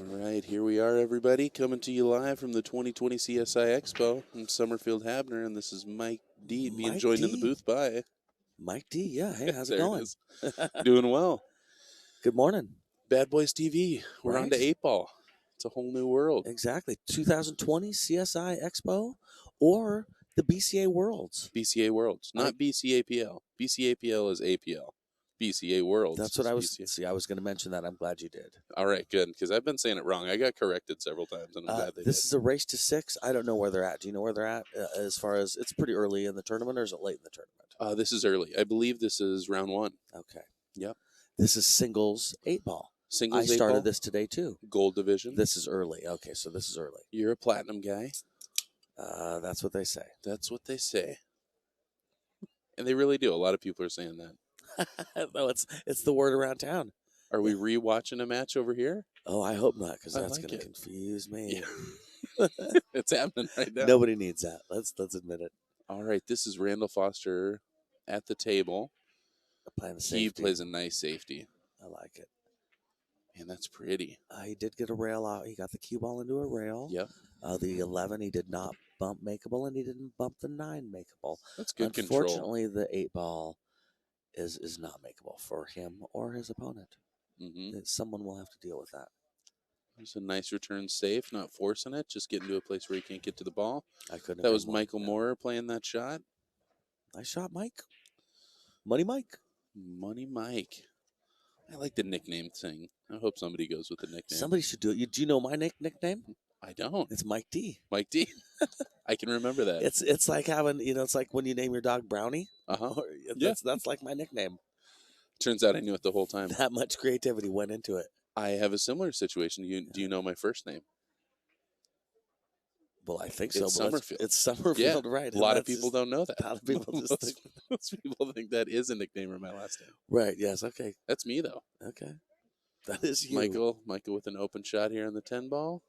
right, here we are, everybody, coming to you live from the 2020 CSI Expo in Summerfield, Habner, and this is Mike D being joined in the booth by Mike D. Yeah, hey, how's it there going? it is. Doing well. Good morning. Bad Boys TV. We're on to Right. 8 Ball. It's a whole new world. Exactly. 2020 CSI Expo or the BCA Worlds. BCA Worlds, not BCAPL. BCAPL is APL. BCA Worlds. That's what I was. BCA. See, I was going to mention that. I'm glad you did. All right, good, because I've been saying it wrong. I got corrected several times, and I'm glad they did. This is a race to 6. I don't know where they're at. Do you know where they're at as far as it's pretty early in the tournament, or is it late in the tournament? This is early. I believe this is round 1. Okay. Yep. This is singles 8 ball. Singles I 8 ball? started this today too. Gold division. This is early. Okay, so this is early. You're a platinum guy. That's what they say. That's what they say. And they really do. A lot of people are saying that. No, it's the word around town. Are we rewatching a match over here? Oh, I hope not, because I that's like going to it. confuse me. Yeah. It's happening right now. Nobody needs that. Let's admit it. All right, this is Randall Foster at the table. Playing the safety. He plays a nice safety. I like it. Man, that's pretty. He did get a rail out. He got the cue ball into a rail. Yep. The 11, he did not bump makeable, and he didn't bump the 9 makeable. That's good control. Unfortunately, the 8 ball is not makeable for him or his opponent. Mm-hmm. Someone will have to deal with that. There's a nice return safe, not forcing it, just getting to a place where he can't get to the ball. I couldn't. That was Michael Moore playing that shot. Nice shot, Mike. Money Mike. Money Mike. I like the nickname thing. I hope somebody goes with the nickname. Somebody should do it. Do you know my nickname? I don't. It's Mike D. Mike D. I can remember that. It's like having, it's like when you name your dog Brownie. Uh-huh. That's like my nickname. Turns out I knew it the whole time. That much creativity went into it. I have a similar situation. Do you know my first name? Well, I think so. It's Summerfield. It's Summerfield, right? A lot of people don't know that. A lot of people just most people think that is a nickname or my last name. Right. Yes. Okay. That's me though. Okay. That is you. Michael with an open shot here on the 10 ball.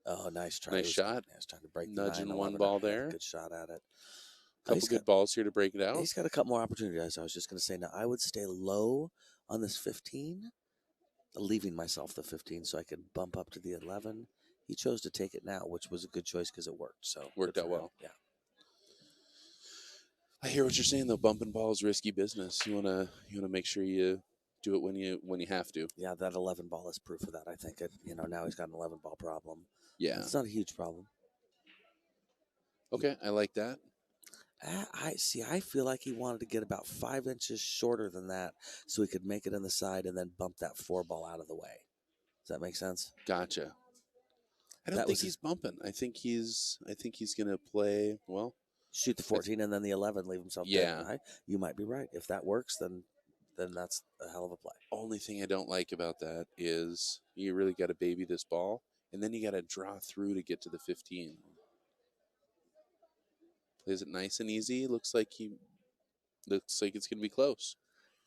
Oh, nice try. Nice shot. I was trying to break nudging the one ball there. Good shot at it. Couple good balls here to break it out. He's got a couple more opportunities. I was just going to say, now I would stay low on this 15, leaving myself the 15 so I could bump up to the 11. He chose to take it now, which was a good choice because it worked. So worked out well. Yeah. I hear what you're saying though. Bumping ball is risky business. You wanna make sure you do it when you have to. Yeah, that 11 ball is proof of that. I think now he's got an 11 ball problem. Yeah, it's not a huge problem. Okay, I like that. I feel like he wanted to get about 5 inches shorter than that so he could make it in the side and then bump that 4 ball out of the way. Does that make sense? Gotcha. I don't think he's bumping. I think he's gonna play well. Shoot the 14 and then the 11, leave himself dead. Right? You might be right. If that works, then that's a hell of a play. Only thing I don't like about that is you really got to baby this ball, and then you got to draw through to get to the 15. Plays it nice and easy. Looks like it's gonna be close.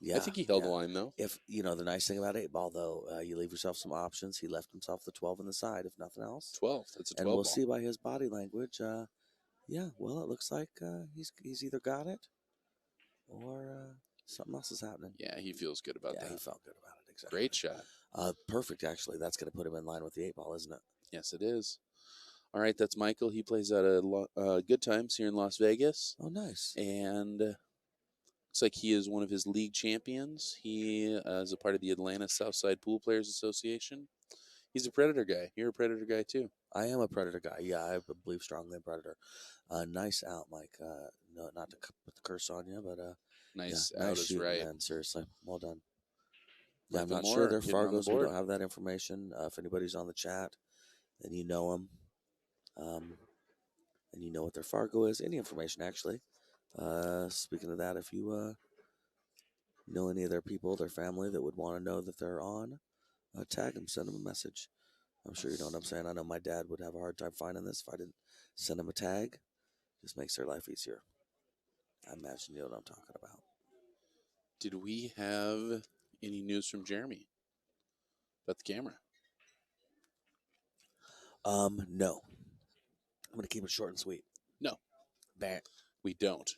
Yeah, I think he held the line though. If the nice thing about 8 ball though, you leave yourself some options. He left himself the 12 on the side, if nothing else. 12. That's a 12. And we'll see by his body language. Well, it looks like he's either got it or something else is happening. Yeah, he feels good about that. Yeah, he felt good about it. Exactly. Great shot. Perfect, actually. That's going to put him in line with the 8 ball, isn't it? Yes, it is. All right, that's Michael. He plays at a Good Times here in Las Vegas. Oh, nice. And looks like he is one of his league champions. He is a part of the Atlanta Southside Pool Players Association. He's a Predator guy. You're a Predator guy, too. I am a Predator guy. Yeah, I believe strongly in Predator. Nice out, Mike. No, not to put the curse on you, but nice out is shooting, right. Man. Seriously, well done. Yeah, I'm Michael not sure they're Moore, Fargos. We don't have that information. If anybody's on the chat, then you know them, and you know what their Fargo is. Any information, actually. Speaking of that, if you know any of their people, their family that would want to know that they're on, tag them, send them a message. I'm sure you know what I'm saying. I know my dad would have a hard time finding this if I didn't send him a tag. Just makes their life easier. I imagine you know what I'm talking about. Did we have any news from Jeremy about the camera? No. I'm going to keep it short and sweet. No. Bam. We don't.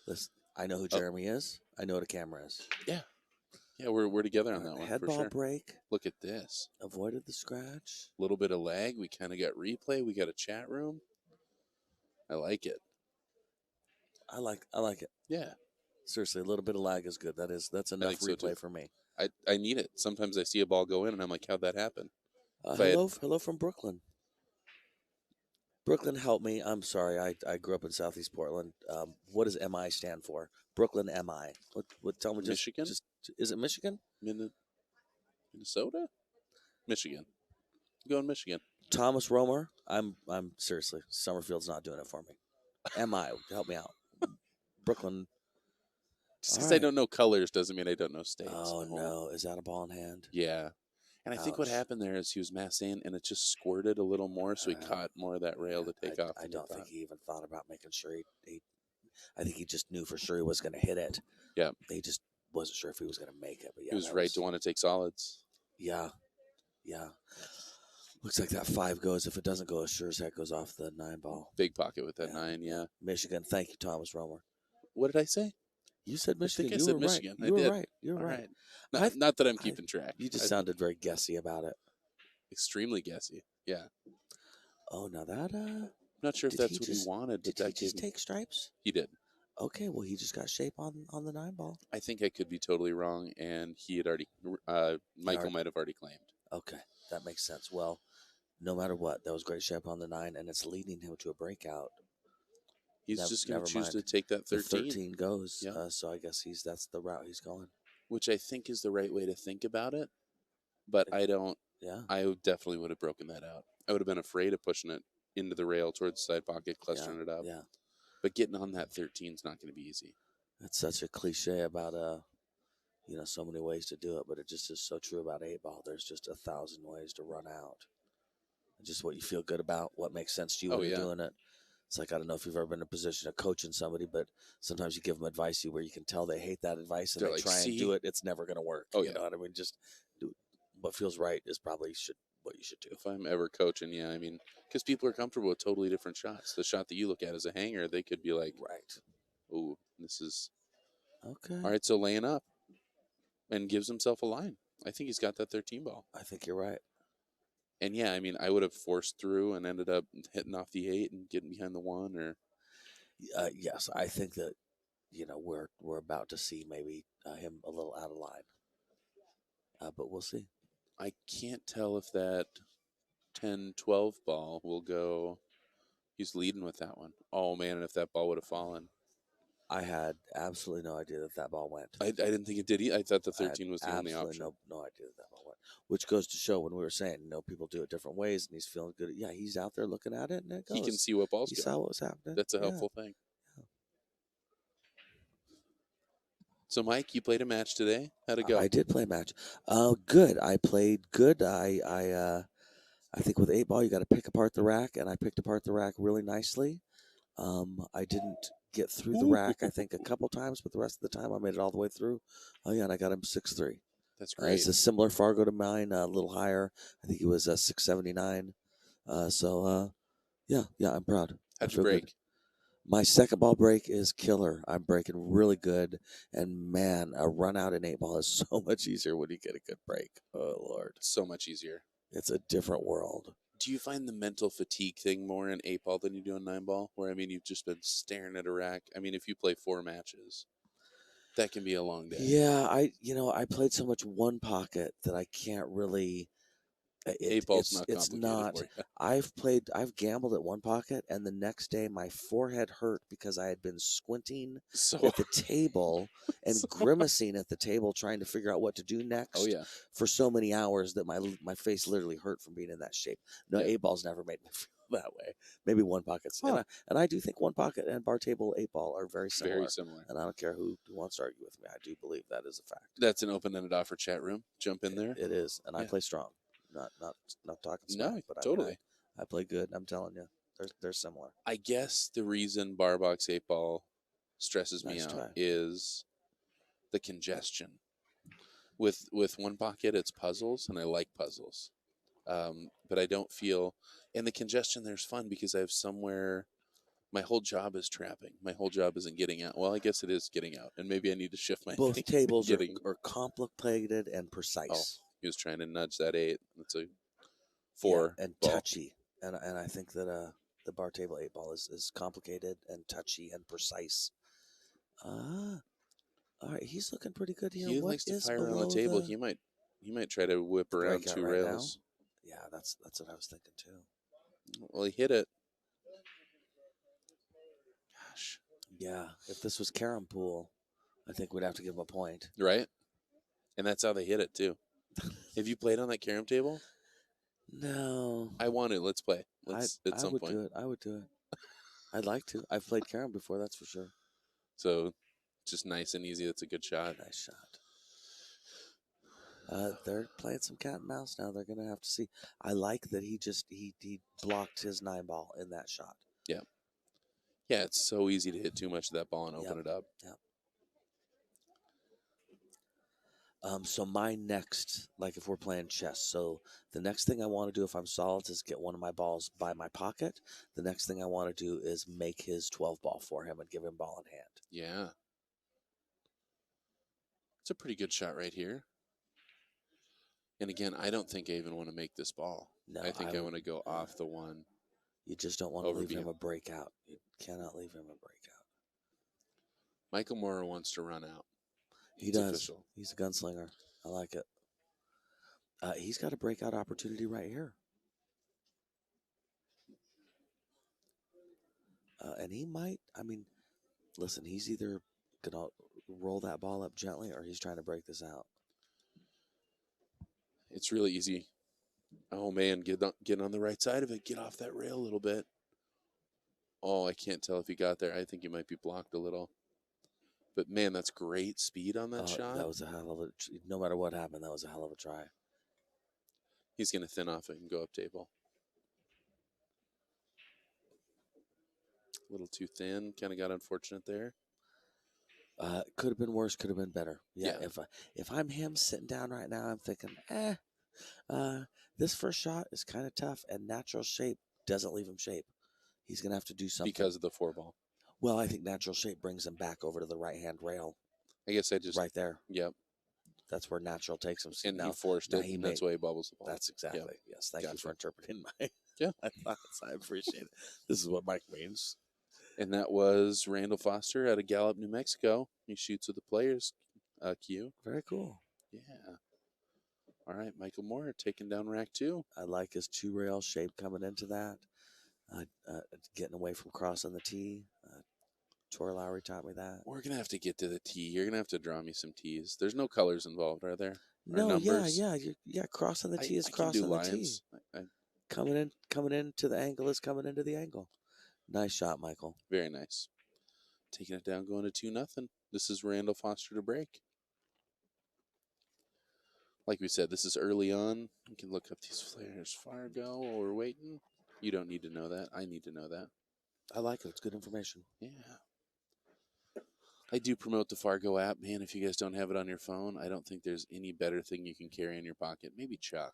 Listen, I know who Jeremy is. I know what a camera is. Yeah. Yeah, we're together on All that right, one head for ball sure. break. Look at this. Avoided the scratch. A little bit of lag. We kind of got replay. We got a chat room. I like it. I like it. Yeah, Seriously, a little bit of lag is good. That's I enough think so too. replay for me. I need it. Sometimes I see a ball go in and I'm like, how'd that happen? If I had Hello from Brooklyn. Brooklyn, help me. I'm sorry. I grew up in Southeast Portland. What does MI stand for? Brooklyn MI. What? Tell me Michigan, just is it Michigan? Minnesota, Michigan. Going Michigan. Thomas Romer. I'm seriously. Summerfield's not doing it for me. MI, help me out. Brooklyn. Just All because I right. don't know colors doesn't mean I don't know states. Oh no, is that a ball in hand? Yeah. And I think what Ouch. happened there is he was massing and it just squirted a little more, so he Uh, caught more of that rail to take off I than he don't think thought. he even thought about making sure he I think he just knew for sure he was going to hit it. Yeah. He just wasn't sure if he was going to make it. But yeah, He was right to want to take solids. yeah, yeah. Looks like that 5 goes. If it doesn't go, it sure as heck goes off the 9 ball. Big pocket with that 9, yeah. Michigan. Thank you, Thomas Romer. What did I say? You said Michigan. I think I You said were Michigan. right. I You were did. right. You're All right. Not that I'm keeping track. You just sounded very guessy about it. Extremely guessy. Yeah. Oh, now that Not sure if that's what he wanted, but did he that just gave take stripes? He did. Okay, well he just got shape on the 9 ball. I think I could be totally wrong, and he had already. Michael might have already claimed. Okay, that makes sense. Well, no matter what, that was great shape on the 9, and it's leading him to a breakout. He's just going to choose to take that The 13. 13 goes, Yeah. so I guess that's the route he's going. Which I think is the right way to think about it, but I don't. Yeah. I definitely would have broken that out. I would have been afraid of pushing it into the rail towards the side pocket, clustering it up. Yeah. But getting on that 13 is not going to be easy. That's such a cliche about so many ways to do it, but it just is so true about 8 ball. There's just 1,000 ways to run out. Just what you feel good about, what makes sense to you when you're doing it. It's like, I don't know if you've ever been in a position of coaching somebody, but sometimes you give them advice where you can tell they hate that advice and They're they like, try and "See?" do it. It's never going to work. Oh, You yeah. know what I mean? Just do what feels right is probably what you should do. If I'm ever coaching, yeah, I mean, because people are comfortable with totally different shots. The shot that you look at as a hanger, they could be like, Right. "Ooh, this is Okay. all right." So laying up and gives himself a line. I think he's got that 13 ball. I think you're right. And yeah, I mean, I would have forced through and ended up hitting off the 8 and getting behind the 1, or Yes, I think that we're about to see maybe him a little out of line, but we'll see. I can't tell if that 10-12 ball will go. He's leading with that one. Oh man, and if that ball would have fallen, I had absolutely no idea that ball went. I didn't think it did. I thought the 13 was the only absolutely option. no idea that ball went. Which goes to show when we were saying, people do it different ways, and he's feeling good. Yeah, he's out there looking at it, and it goes. He can see what balls He go. saw what was happening. That's a helpful thing. Yeah. So, Mike, you played a match today. How'd it go? I did play a match. Good. I played good. I think with 8 ball, you got to pick apart the rack, and I picked apart the rack really nicely. I didn't get through the rack, I think, a couple times, but the rest of the time I made it all the way through. Oh, yeah, and I got him 6-3. That's great. It's a similar Fargo to mine, a little higher. I think he was 679. Yeah, I'm proud. How'd you break? Good. My second ball break is killer. I'm breaking really good. And man, a run out in 8 ball is so much easier when you get a good break. Oh, Lord. So much easier. It's a different world. Do you find the mental fatigue thing more in 8 ball than you do in 9 ball? Where, I mean, you've just been staring at a rack. I mean, if you play 4 matches, that can be a long day. Yeah, I played so much one pocket that I can't really. 8 ball's not complicated. It's not. For you. I've gambled at one pocket, and the next day my forehead hurt because I had been squinting at the table and grimacing at the table, trying to figure out what to do next. Oh yeah. For so many hours that my face literally hurt from being in that shape. No, yeah. 8 ball's never made me feel that way. Maybe one pockets, and I do think one pocket and bar table 8 ball are very similar. Very similar. And I don't care who wants to argue with me. I do believe that is a fact. That's an open-ended offer chat room. Jump in there. It is, and I play strong. Not talking smack, no, but totally. I play good. I'm telling you, they're similar. I guess the reason bar box 8 ball stresses me out is the congestion. With one pocket, it's puzzles, and I like puzzles, but I don't feel. And the congestion there's fun because I have somewhere My whole job is trapping. My whole job isn't getting out. Well, I guess it is getting out, and maybe I need to shift my Both thing. tables Getting. are complicated and Oh, precise. he was trying to nudge that 8. That's a 4 and ball. touchy. And I think that the bar table 8 ball is complicated and touchy and precise. All right, he's looking pretty good here. He What likes to is fire around the below table. He might try to whip around breakout 2 right rails. now? Yeah, that's what I was thinking too. Well, he hit it. Gosh. Yeah, if this was carom pool, I think we'd have to give him a point. Right? And that's how they hit it too. Have you played on that carom table? No. I want to. Let's play. I would do it. I would do it. I'd like to. I've played carom before, that's for sure. So, just nice and easy. That's a good shot. Nice shot. They're playing some cat and mouse now. They're gonna have to see. I like that he blocked his 9 ball in that shot. Yeah. Yeah, it's so easy to hit too much of that ball and open it up. Yeah. So my next, like if we're playing chess, so the next thing I want to do if I'm solid is get one of my balls by my pocket. The next thing I want to do is make his 12 ball for him and give him ball in hand. Yeah. It's a pretty good shot right here. And again, I don't think I even want to make this ball. No, I think I want to go off the one. You just don't want to leave him a breakout. You cannot leave him a breakout. Michael Moore wants to run out. He does. Official. He's a gunslinger. I like it. He's got a breakout opportunity right here. And he might, listen, he's either going to roll that ball up gently or he's trying to break this out. It's really easy. Oh, man, get on the right side of it. Get off that rail a little bit. Oh, I can't tell if he got there. I think he might be blocked a little. But, man, that's great speed on that shot. That was a hell of a... No matter what happened, that was a hell of a try. He's going to thin off it and go up table. A little too thin. Kind of got unfortunate there. Could have been worse. Could have been better. Yeah. If I'm him sitting down right now, I'm thinking, this first shot is kind of tough, and natural shape doesn't leave him shape. He's going to have to do something. Because of the 4 ball. Well, I think natural shape brings him back over to the right-hand rail. I guess I just... Right there. Yep. That's where natural takes him. And he forced it, and that's why he bubbles the ball. That's exactly. Yep. Yes, thank you for interpreting my thoughts. I appreciate it. This is what Mike means. And that was Randall Foster out of Gallup, New Mexico. He shoots with the players' cue. Very cool. Yeah. All right, Michael Moore taking down rack 2. I like his 2-rail shape coming into that. Getting away from crossing the tee. Tori Lowry taught me that. We're going to have to get to the tee. You're going to have to draw me some tees. There's no colors involved, are there? No, yeah. Crossing the tee is crossing the tee. Coming in to the angle is coming into the angle. Nice shot, Michael. Very nice. Taking it down, going to 2-0. This is Randall Foster to break. Like we said, this is early on. You can look up these players. Fargo while we're waiting. You don't need to know that. I need to know that. I like it. It's good information. Yeah. I do promote the Fargo app. Man, if you guys don't have it on your phone, I don't think there's any better thing you can carry in your pocket. Maybe Chuck.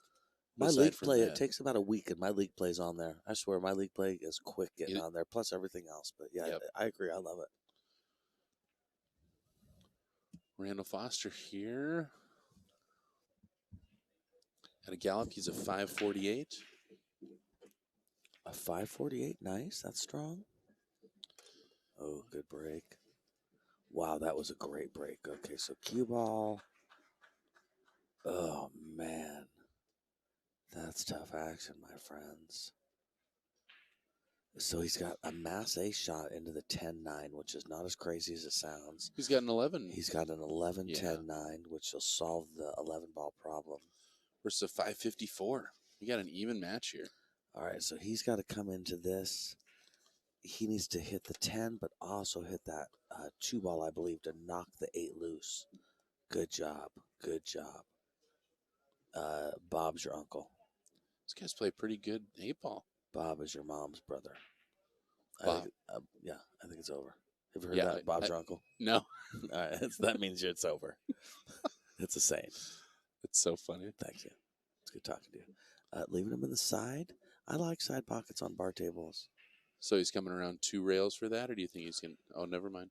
My league play, it takes about a week, and my league play's on there. I swear, my league play is quick getting on there, plus everything else. But, yeah, yep. I agree. I love it. Randall Foster here. At a Gallup, he's a 548. A 548, nice. That's strong. Oh, good break. Wow, that was a great break. Okay, so cue ball. Oh, man. That's tough action, my friends. So he's got a mass ace shot into the 10-9, which is not as crazy as it sounds. He's got an 11. He's got an 11-10-9, which will solve the 11-ball problem. Versus a 554. You got an even match here. All right, so he's got to come into this. He needs to hit the 10, but also hit that 2 ball, I believe, to knock the 8 loose. Good job. Good job. Bob's your uncle. These guys play pretty good 8 ball. Bob is your mom's brother. Bob. I think it's over. Have you heard that? Bob's your uncle? No. All right, that means it's over. It's a saying. It's so funny. Thank you. It's good talking to you. Leaving them in the side. I like side pockets on bar tables. So he's coming around 2 rails for that, or do you think he's going to... Oh, never mind.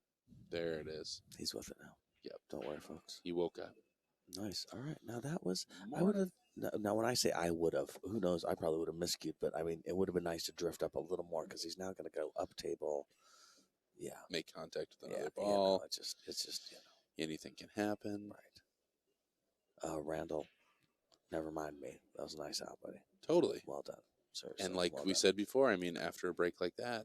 There it is. He's with it now. Yep. Don't worry, folks. He woke up. Nice. All right. Now that was, I would have, now when I say I would have, who knows, I probably would have miscued, but I mean, it would have been nice to drift up a little more because he's now going to go up table. Yeah. Make contact with another Yeah, ball. no, it's just, Anything can happen. Right. Randall, never mind me. That was a nice out, buddy. Totally. Well done. Seriously. And like well we done. said before, I mean, after a break like that,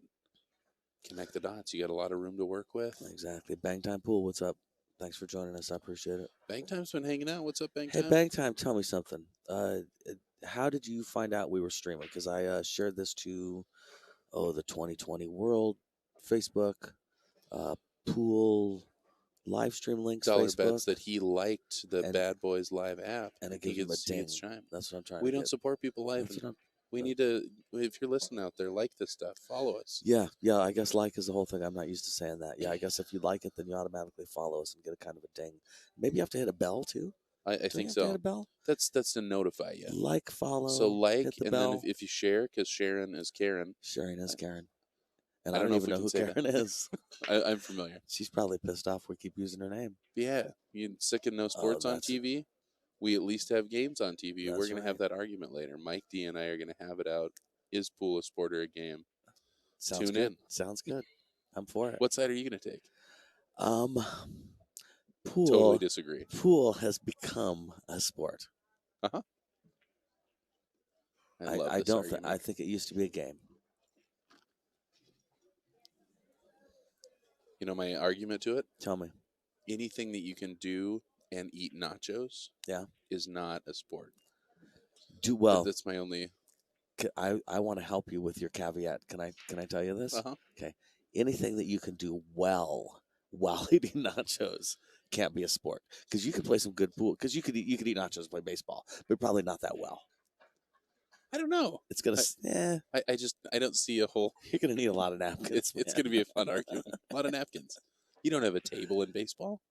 connect the dots. You got a lot of room to work with. Exactly. Bang Time Pool, what's up? Thanks for joining us. I appreciate it. Bang Time's been hanging out. What's up, Bang Hey, Time? Bang Time, tell me something. How did you find out we were streaming? Because I shared this to, the 2020 World Facebook, pool live stream links, Dollar Facebook. bets that he liked the Bad Boys Live app. And it gives him a he ding. gets chime. That's what I'm trying We to don't get. support people live. We need to, if you're listening out there, like this stuff. Follow us. Yeah, I guess like is the whole thing. I'm not used to saying that. Yeah, I guess if you like it, then you automatically follow us and get a kind of a ding. Maybe you have to hit a bell too. I think so. Hit a bell? That's to notify you. Like, follow. So like, hit the and bell. then if you share, because Sharon is Karen. Sharon is Karen. And I I don't don't know even if know we who can say Karen is. I'm familiar. She's probably pissed off we keep using her name. Yeah, you sick of no sports on TV? We at least have games on TV. We're going to have that argument later. Mike D and I are going to have it out. Is pool a sport or a game? Sounds Tune good. in. Sounds good. I'm for it. What side are you going to take? Pool. Totally disagree. Pool has become a sport. Uh-huh. I don't think. I think it used to be a game. You know my argument to it? Tell me. Anything that you can do and eat nachos, is not a sport. That's my only. I want to help you with your caveat. Can I tell you this? Uh-huh. Okay. Anything that you can do well while eating nachos can't be a sport, because you could play some good pool. Because you could eat nachos and play baseball, but probably not that well. I don't know. It's gonna. I don't see a whole. You're gonna need a lot of napkins. It's gonna be a fun argument. A lot of napkins. You don't have a table in baseball.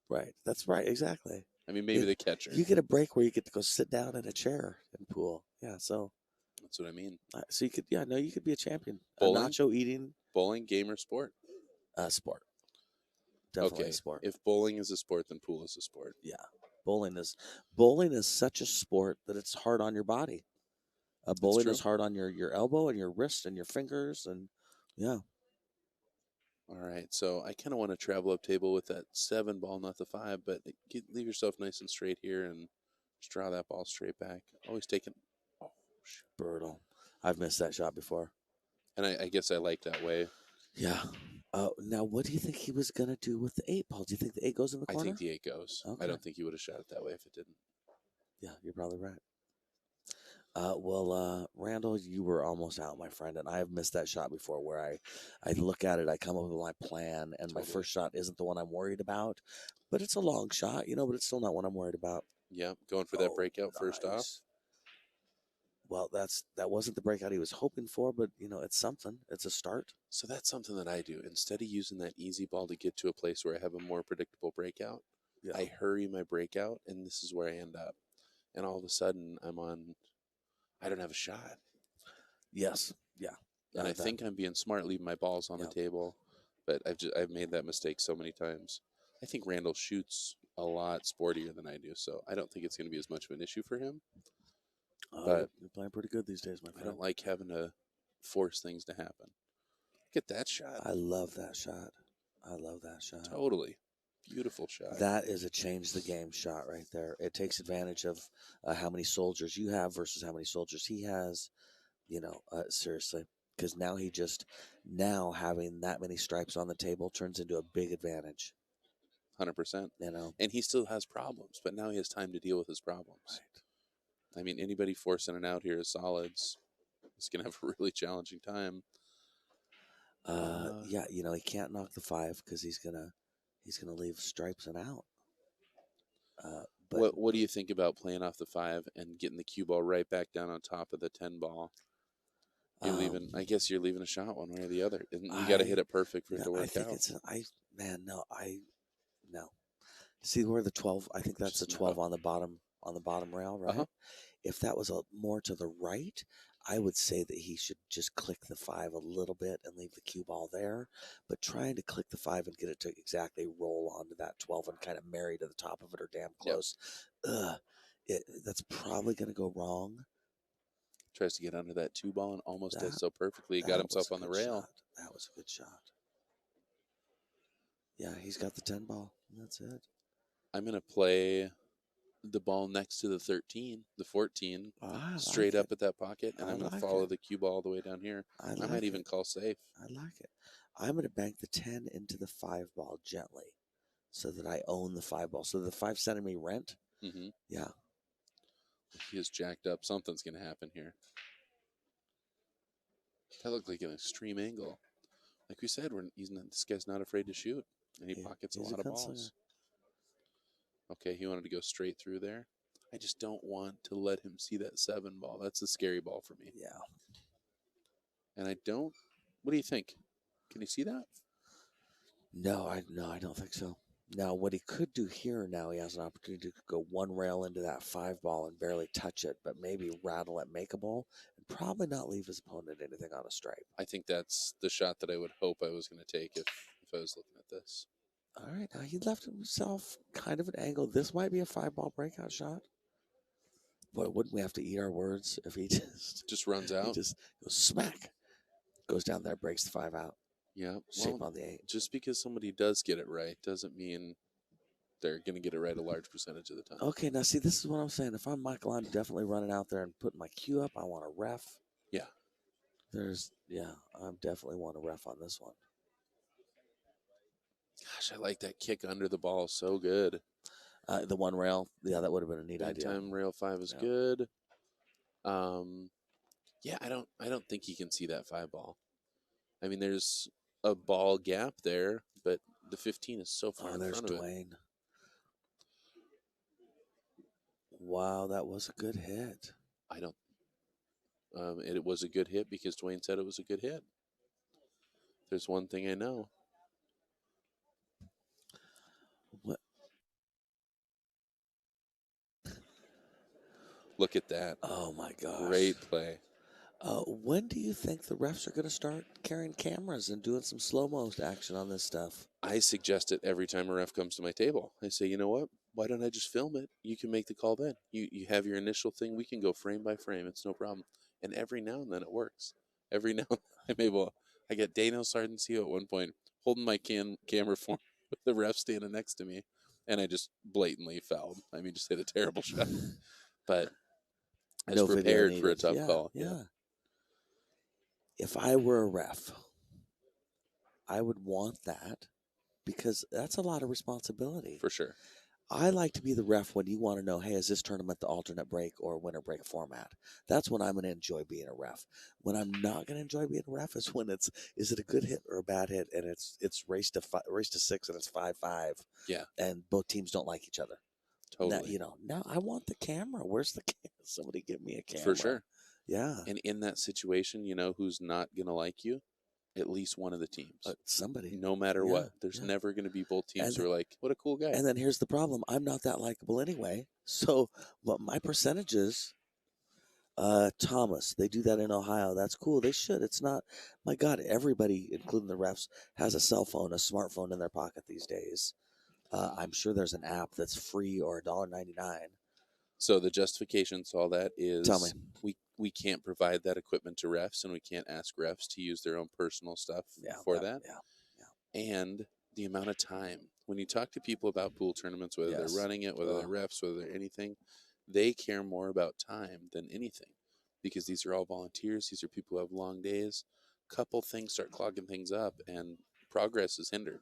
Right. That's right. Exactly. I mean, maybe the catcher. You get a break where you get to go sit down in a chair in pool. Yeah. So. That's what I mean. So you could. Yeah. No. You could be a champion. Bowling? A nacho eating. Bowling, game or sport? Sport. Definitely a sport. If bowling is a sport, then pool is a sport. Yeah. Bowling is such a sport that it's hard on your body. Bowling is hard on your elbow and your wrist and your fingers, and yeah. All right, so I kind of want to travel up table with that 7 ball, not the 5, but leave yourself nice and straight here and just draw that ball straight back. Always taking. Oh, brutal. I've missed that shot before, and I guess I like that way. Yeah. Now, what do you think he was gonna do with the 8 ball? Do you think the 8 goes in the corner? I think the 8 goes. Okay. I don't think he would have shot it that way if it didn't. Yeah, you're probably right. Randall, you were almost out, my friend, and I have missed that shot before where I look at it, I come up with my plan, and my first shot isn't the one I'm worried about, but it's a long shot, but it's still not what I'm worried about. Yeah, going for that breakout first off. Well, that wasn't the breakout he was hoping for, but, it's something. It's a start. So that's something that I do. Instead of using that easy ball to get to a place where I have a more predictable breakout, I hurry my breakout, and this is where I end up. And all of a sudden, I don't have a shot. Yes. Yeah. And I think I'm being smart leaving my balls on the table, but I've made that mistake so many times. I think Randall shoots a lot sportier than I do, so I don't think it's going to be as much of an issue for him. But you're playing pretty good these days, my friend. I don't like having to force things to happen. Look at that shot. I love that shot. Totally. Beautiful shot. That is a change the game shot right there. It takes advantage of how many soldiers you have versus how many soldiers he has. Seriously, because now having that many stripes on the table turns into a big advantage. 100%. And he still has problems, but now he has time to deal with his problems. Right. I mean, anybody forcing it out here is solids. He's gonna have a really challenging time. He can't knock the 5 because he's gonna leave stripes and out. What do you think about playing off the 5 and getting the cue ball right back down on top of the 10 ball? You're leaving. I guess you're leaving a shot one way or the other. You got to hit it perfect for it to work out. No. See where the 12? I think that's the 12 on the bottom rail, right? Uh-huh. If that was more to the right, I would say that he should just click the 5 a little bit and leave the cue ball there. But trying to click the 5 and get it to exactly roll onto that 12 and kind of marry to the top of it or damn Yep. close, that's probably going to go wrong. Tries to get under that 2 ball and almost does That- so perfectly. He got That himself was a on the good rail. shot. That was a good shot. Yeah, he's got the 10 ball. That's it. I'm going to play the ball next to the 13, the 14, I straight like up at that pocket, and I I'm going to like follow it. the cue ball all the way down here. I I like might even it. call safe. I like it. I'm going to bank the 10 into the 5 ball gently so that I own the 5 ball. So the 5 sending me rent. Mm-hmm. Yeah. He is jacked up. Something's going to happen here. That looked like an extreme angle. Like we said, this guy's not afraid to shoot, and he pockets a he's lot of gunslinger. balls. Okay, he wanted to go straight through there. I just don't want to let him see that 7 ball. That's a scary ball for me. Yeah. And I don't. What do you think? Can you see that? No, I don't think so. Now, what he could do here, now he has an opportunity to go one rail into that 5 ball and barely touch it, but maybe rattle it makeable and probably not leave his opponent anything on a stripe. I think that's the shot that I would hope I was going to take if I was looking at this. All right, now he left himself kind of an angle. This might be a 5 ball breakout shot. Boy, wouldn't we have to eat our words if he Just runs he out. just goes smack, goes down there, breaks the 5 out, Yeah. shape Well, on the 8. just because somebody does get it right doesn't mean they're going to get it right a large percentage of the time. Okay, now see, this is what I'm saying. If I'm Michael, I'm definitely running out there and putting my cue up. I want a ref. Yeah. I definitely want a ref on this one. Gosh, I like that kick under the ball so good. The one rail, yeah, that would have been a neat Big idea. time rail 5 is Yeah. good. Yeah, I don't think he can see that 5 ball. I mean, there's a ball gap there, but the 15 is so far in There's front of it. Dwayne. Wow, that was a good hit. I don't. It was a good hit because Dwayne said it was a good hit. There's one thing I know. What? Look at that. Oh my gosh! Great play. When do you think the refs are going to start carrying cameras and doing some slow-mo action on this stuff? I suggest it every time a ref comes to my table. I say, you know what? Why don't I just film it? You can make the call then. You have your initial thing. We can go frame by frame. It's no problem. And every now and then it works. Every now and then I'm able. I get Dano Sardencio at one point holding my camera for with the ref standing next to me, and I just blatantly fouled. I mean, just hit a terrible shot. But I was prepared for a tough call. Yeah. If I were a ref, I would want that because that's a lot of responsibility. For sure. I like to be the ref when you want to know, hey, is this tournament the alternate break or winner break format? That's when I'm going to enjoy being a ref. When I'm not going to enjoy being a ref is when is it a good hit or a bad hit, and it's race to 6 and it's 5-5. Yeah. And both teams don't like each other. Totally. Now I want the camera. Where's the camera? Somebody give me a camera. For sure. Yeah. And in that situation, you know who's not going to like you? At least one of the teams. Somebody. No matter what. There's never going to be both teams who are like, what a cool guy. And then here's the problem. I'm not that likable anyway. So my percentages, Thomas, they do that in Ohio. That's cool. They should. It's not, my God, everybody, including the refs, has a cell phone, a smartphone in their pocket these days. I'm sure there's an app that's free or $1.99. So the justification to all that is Tell me. we can't provide that equipment to refs, and we can't ask refs to use their own personal stuff for that. Yeah. And the amount of time. When you talk to people about pool tournaments, whether they're running it, whether they're refs, whether they're anything, they care more about time than anything because these are all volunteers. These are people who have long days. Couple things start clogging things up, and progress is hindered.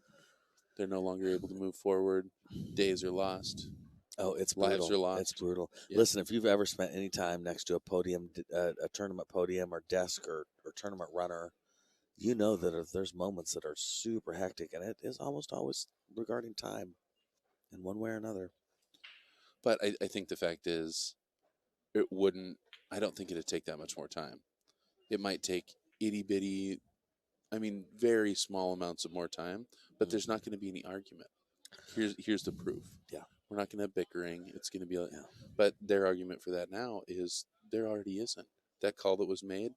They're no longer able to move forward. Days are lost. Oh, it's brutal. Lives are lost. It's brutal. Yeah. Listen, if you've ever spent any time next to a podium, a tournament podium or desk or tournament runner, you know that there's moments that are super hectic, and it is almost always regarding time in one way or another. But I think the fact is, I don't think it'd take that much more time. It might take itty bitty, very small amounts of more time, but there's not going to be any argument. Here's the proof. Yeah. We're not going to have bickering. It's going to be like, but their argument for that now is there already isn't. that call that was made,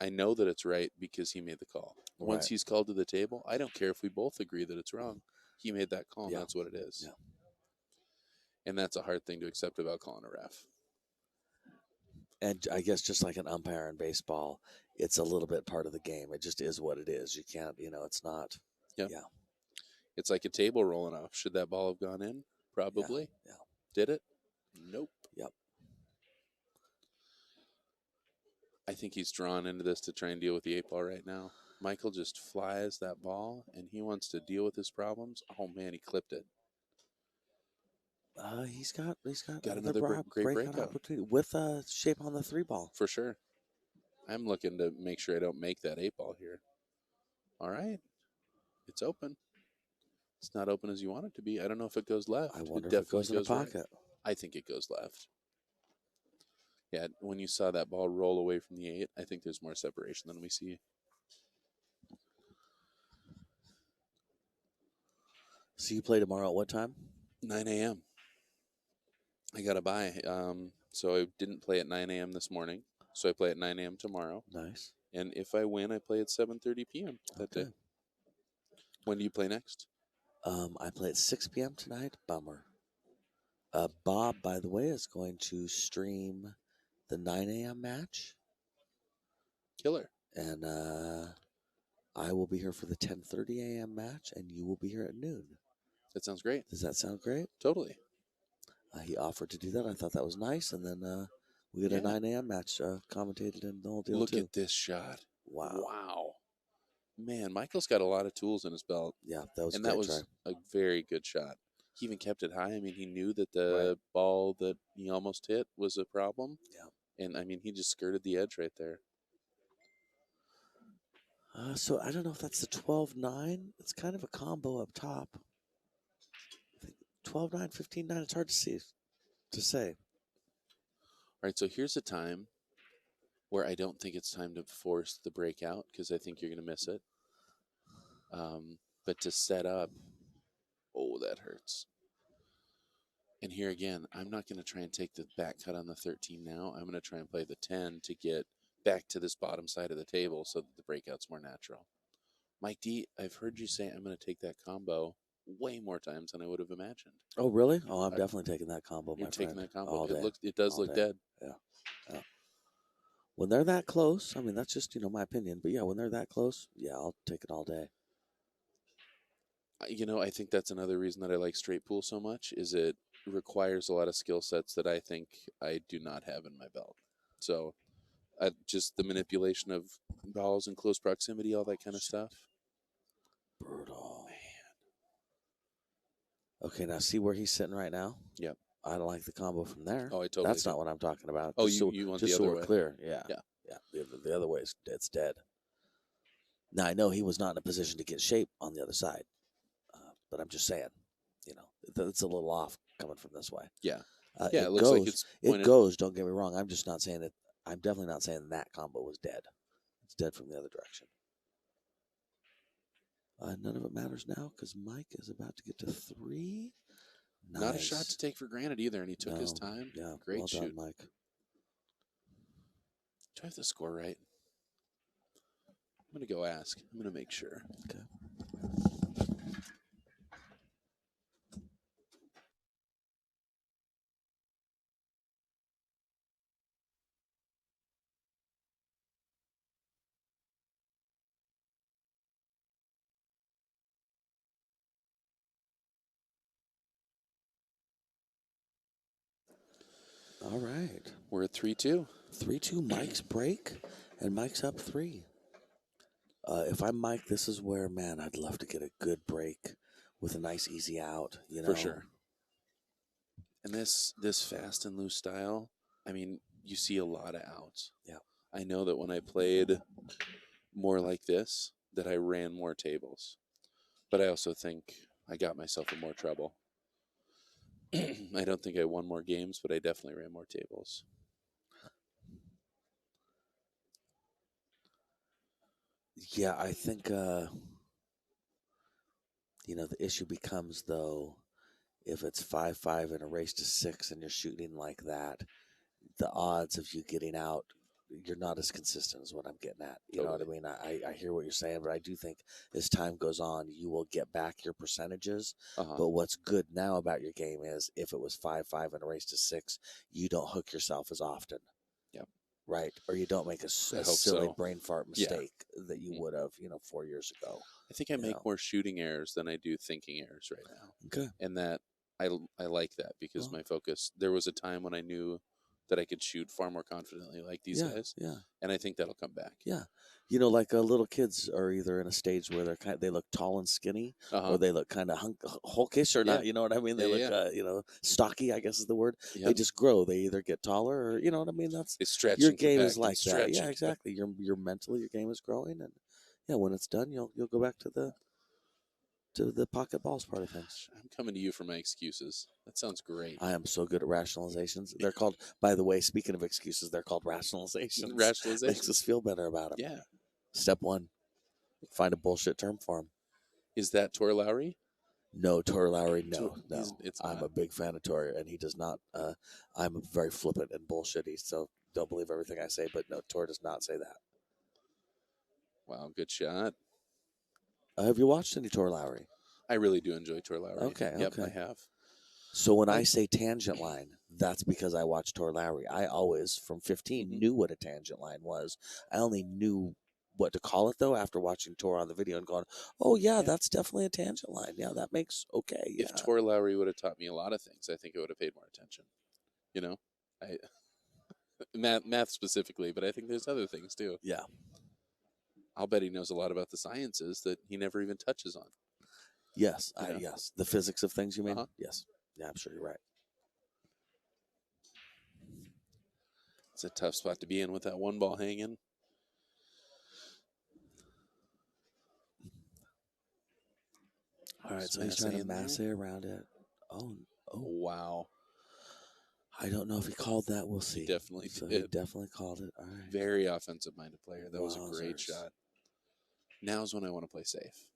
I know that it's right because he made the call. Once Right. he's called to the table, I don't care if we both agree that it's wrong. He made that call, and Yeah. that's what it is. Yeah. And that's a hard thing to accept about calling a ref. And I guess just like an umpire in baseball, it's a little bit part of the game. It just is what it is. You can't, it's not. Yeah. Yeah. It's like a table rolling off. Should that ball have gone in? Probably. Yeah. Did it? Nope. Yep. I think he's drawn into this to try and deal with the 8 ball right now. Michael just flies that ball, and he wants to deal with his problems. Oh man, he clipped it. He's got Another great breakout opportunity with shape on the 3 ball. for sure. I'm looking to make sure I don't make that 8 ball here. All right, it's open. It's not open as you want it to be. I don't know if it goes left. I wonder it if it goes in the right. pocket. I think it goes left. Yeah, when you saw that ball roll away from the 8, I think there's more separation than we see. So you play tomorrow at what time? 9 a.m. I got to buy. So I didn't play at 9 a.m. this morning. So I play at 9 a.m. tomorrow. Nice. And if I win, I play at 7:30 p.m. that day. When do you play next? I play at 6 p.m. tonight. Bummer. Bob, by the way, is going to stream the 9 a.m. match. Killer. And I will be here for the 10:30 a.m. match, and you will be here at noon. That sounds great. Does that sound great? Totally. He offered to do that. I thought that was nice. And then we get a 9 a.m. match commentated in the whole deal. Look at this shot. Wow. Man, Michael's got a lot of tools in his belt. Yeah, that was a very good shot. He even kept it high. I mean, he knew that the ball that he almost hit was a problem. Yeah. And, I mean, he just skirted the edge right there. So I don't know if that's the 12-9. It's kind of a combo up top. 12-9, 15-9. It's hard to say. All right, so here's a time where I don't think it's time to force the breakout because I think you're going to miss it. But to set up, that hurts. And here again, I'm not going to try and take the back cut on the 13 now. I'm going to try and play the 10 to get back to this bottom side of the table so that the breakout's more natural. Mike D, I've heard you say I'm going to take that combo way more times than I would have imagined. Oh, really? Oh, I'm definitely taking that combo, You're taking that combo. All day. It does look dead. Yeah. When they're that close, I mean, that's just, my opinion. But, yeah, when they're that close, I'll take it all day. I think that's another reason that I like straight pool so much is it requires a lot of skill sets that I think I do not have in my belt. So just the manipulation of balls in close proximity, all that kind of stuff. Brutal. Man. Okay, now see where he's sitting right now? Yep. I don't like the combo from there. Oh, I totally That's not what I'm talking about. Oh, you want just the other so we're way. Clear. Yeah. The other way it's dead. Now, I know he was not in a position to get shape on the other side. But I'm just saying, it's a little off coming from this way. Yeah. It looks goes, like it's it goes, don't get me wrong. I'm just not saying it. I'm definitely not saying that combo was dead. It's dead from the other direction. None of it matters now because Mike is about to get to 3. Nice. Not a shot to take for granted either, and he took his time. Yeah, Great well shoot. done, Mike. Do I have the score right? I'm going to go ask. I'm going to make sure. Okay. All right. We're at 3-2. 3-2, Mike's break, and Mike's up 3. If I'm Mike, this is where, man, I'd love to get a good break with a nice easy out, For sure. And this fast and loose style, I mean, you see a lot of outs. Yeah. I know that when I played more like this, that I ran more tables. But I also think I got myself in more trouble. I don't think I won more games, but I definitely ran more tables. Yeah, I think, the issue becomes, though, if it's 5-5 in a race to 6 and you're shooting like that, the odds of you getting out, you're not as consistent as what I'm getting at. You know what I Totally. mean? I hear what you're saying, but I do think as time goes on, you will get back your percentages. Uh-huh. But what's good now about your game is if it was 5-5 and a race to 6, you don't hook yourself as often. Yep. Right? Or you don't make a I hope silly so. brain fart Yeah. mistake that you Mhm. would have, 4 years ago. I think I You make know. more shooting errors than I do thinking errors right now. Okay. And that I like that because Well, my focus, there was a time when I knew that I could shoot far more confidently like these yeah, days. yeah. And I think that'll come back. Yeah, like little kids are either in a stage where they look tall and skinny, Uh-huh. or they look kind of hulkish, or Yeah. not. You know what I mean? They Yeah, look, yeah. stocky. I guess is the word. They Yep. just grow. They either get taller, or you know what I mean. That's They stretch your and game is compact and like that. stretch Yeah, and exactly. Your mentally, your game is growing, and yeah, when it's done, you'll go back to the pocket balls part of things. I'm coming to you for my excuses. That sounds great. I am so good at rationalizations. They're called, by the way, speaking of excuses, they're called rationalizations. Rationalization. Makes us feel better about them. Yeah. Step 1, find a bullshit term for them. Is that Tor Lowry? No, Tori Lowry, no. It's I'm not. a big fan of Tori, and he does not. I'm very flippant and bullshitty, so don't believe everything I say. But no, Tori does not say that. Wow, good shot. Have you watched any Tori Lowry? I really do enjoy Tor Lowry. Okay, Yep, okay. I have. So when I say tangent line, that's because I watched Tori Lowry. I always, from 15, Mhm. knew what a tangent line was. I only knew what to call it, though, after watching Tor on the video and going, oh, yeah, that's definitely a tangent line. Yeah, that makes okay. Yeah. If Tor Lowry would have taught me a lot of things, I think I would have paid more attention. You know, I math specifically, but I think there's other things too. Yeah. I'll bet he knows a lot about the sciences that he never even touches on. Yes. Yeah. Yes. The physics of things, you mean? Uh-huh. Yes. Yeah, I'm sure you're right. It's a tough spot to be in with that one ball hanging. All right, so he's Massey trying to in there. massey around it. Oh, Wow. I don't know if he called that. We'll see. definitely so did. He definitely called it. All right. Very offensive minded player. That was a great Wowzers. shot. Now's when I want to play safe.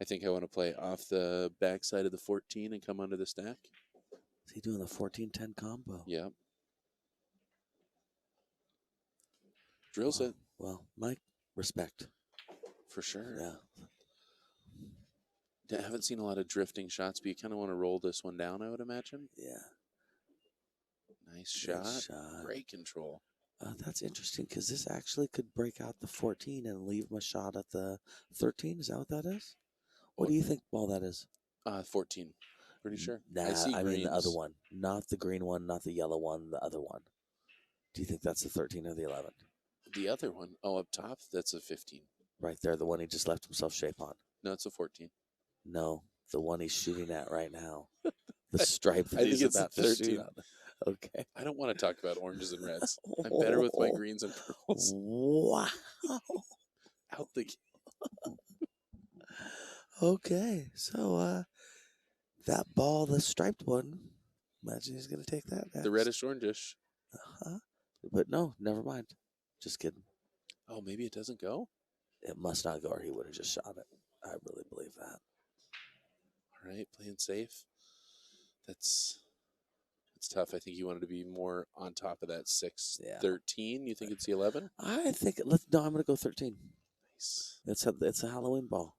I think I want to play off the backside of the 14 and come under the stack. Is he doing the 14-10 combo? Yep. Drills it. Well, Mike, respect. For sure. Yeah. I haven't seen a lot of drifting shots, but you kind of want to roll this one down, I would imagine. Yeah. Nice shot. Shot. Great control. That's interesting because this actually could break out the 14 and leave him a shot at the 13. Is that what that is? What do you think ball that is? 14. Pretty sure. Nah, I see I mean the other greens. one. Not the green one, not the yellow one, the other one. Do you think that's the 13 or the 11? The other one, up top, that's a 15. Right there, the one he just left himself shape on. No, it's a 14. No, the one he's shooting at right now. The stripe that I he's think it's about a to shoot 13. on. Okay. I don't want to talk about oranges and reds. I'm better with my greens and purples. Wow. Out the. Okay, so that ball, the striped one, imagine he's going to take that next. The reddish orangish. Uh-huh. But no, never mind. Just kidding. Oh, maybe it doesn't go? It must not go or he would have just shot it. I really believe that. All right, playing safe. It's tough. I think you wanted to be more on top of that 6, Yeah. 13. You think it's the 11? I think I'm going to go 13. Nice. It's a Halloween ball.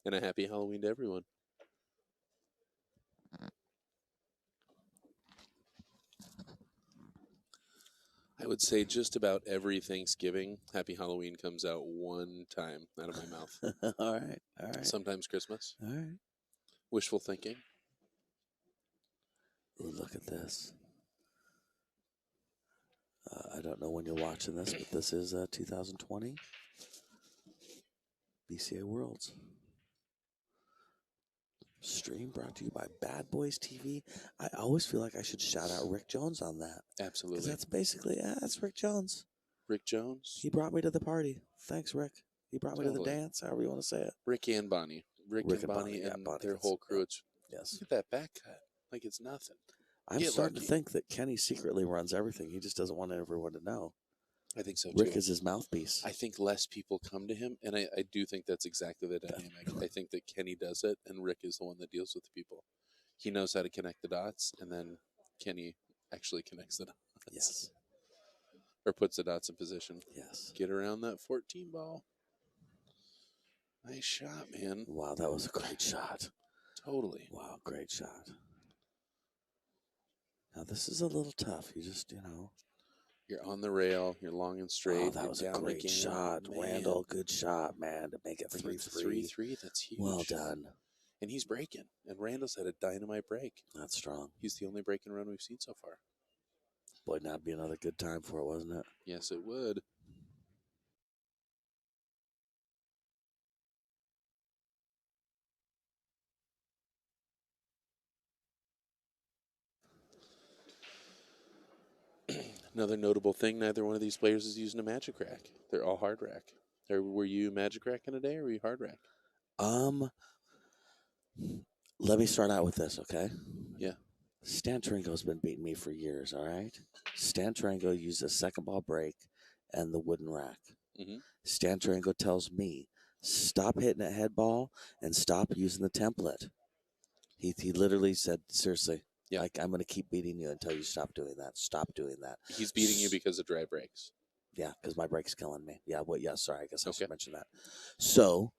And a happy Halloween to everyone. I would say just about every Thanksgiving, Happy Halloween comes out one time out of my mouth. All right. Sometimes Christmas. All right. Wishful thinking. Ooh, look at this. I don't know when you're watching this, but this is 2020 BCA Worlds. Stream brought to you by Bad Boys TV. I always feel like I should shout out Rick Jones on that. Absolutely. Because that's basically, that's Rick Jones. Rick Jones. He brought me to the party. Thanks, Rick. He brought me to the Totally. dance, however you want to say it. Rick and Bonnie. Rick and Bonnie yeah, and Bonnie their gets- whole crew. yeah. It's, Yes. look at that back cut. Like it's nothing. I'm Get starting lucky. to think that Kenny secretly runs everything. He just doesn't want everyone to know. I think so too. Rick is his mouthpiece. I think less people come to him, and I do think that's exactly the dynamic. I think that Kenny does it, and Rick is the one that deals with the people. He knows how to connect the dots, and then Kenny actually connects the dots. Yes. Or puts the dots in position. Yes. Get around that 14 ball. Nice shot, man. Wow, that was a great shot. Totally. Wow, great shot. Now, this is a little tough. You just, You're on the rail. You're long and straight. Oh, that you're was a down great again. shot. Man. Randell, good shot, man, to make it Bring it to 3-3. 3-3. That's huge. Well done. And he's breaking. And Randall's had a dynamite break. That's strong. He's the only breaking run we've seen so far. Boy, that'd be another good time for it, wasn't it? Yes, it would. Another notable thing, neither one of these players is using a magic rack. They're all hard rack. Were you magic racking today, or were you hard rack? Let me start out with this, okay? Yeah. Stan Tringo's been beating me for years, all right? Stan Tringo used a second ball break and the wooden rack. Mm-hmm. Stan Tringo tells me, stop hitting a head ball and stop using the template. He literally said, seriously, Yeah. like, I'm going to keep beating you until you stop doing that. Stop doing that. He's beating you because of dry breaks. Yeah, because my break's killing me. Yeah, sorry, I guess I Okay. should mention that. So,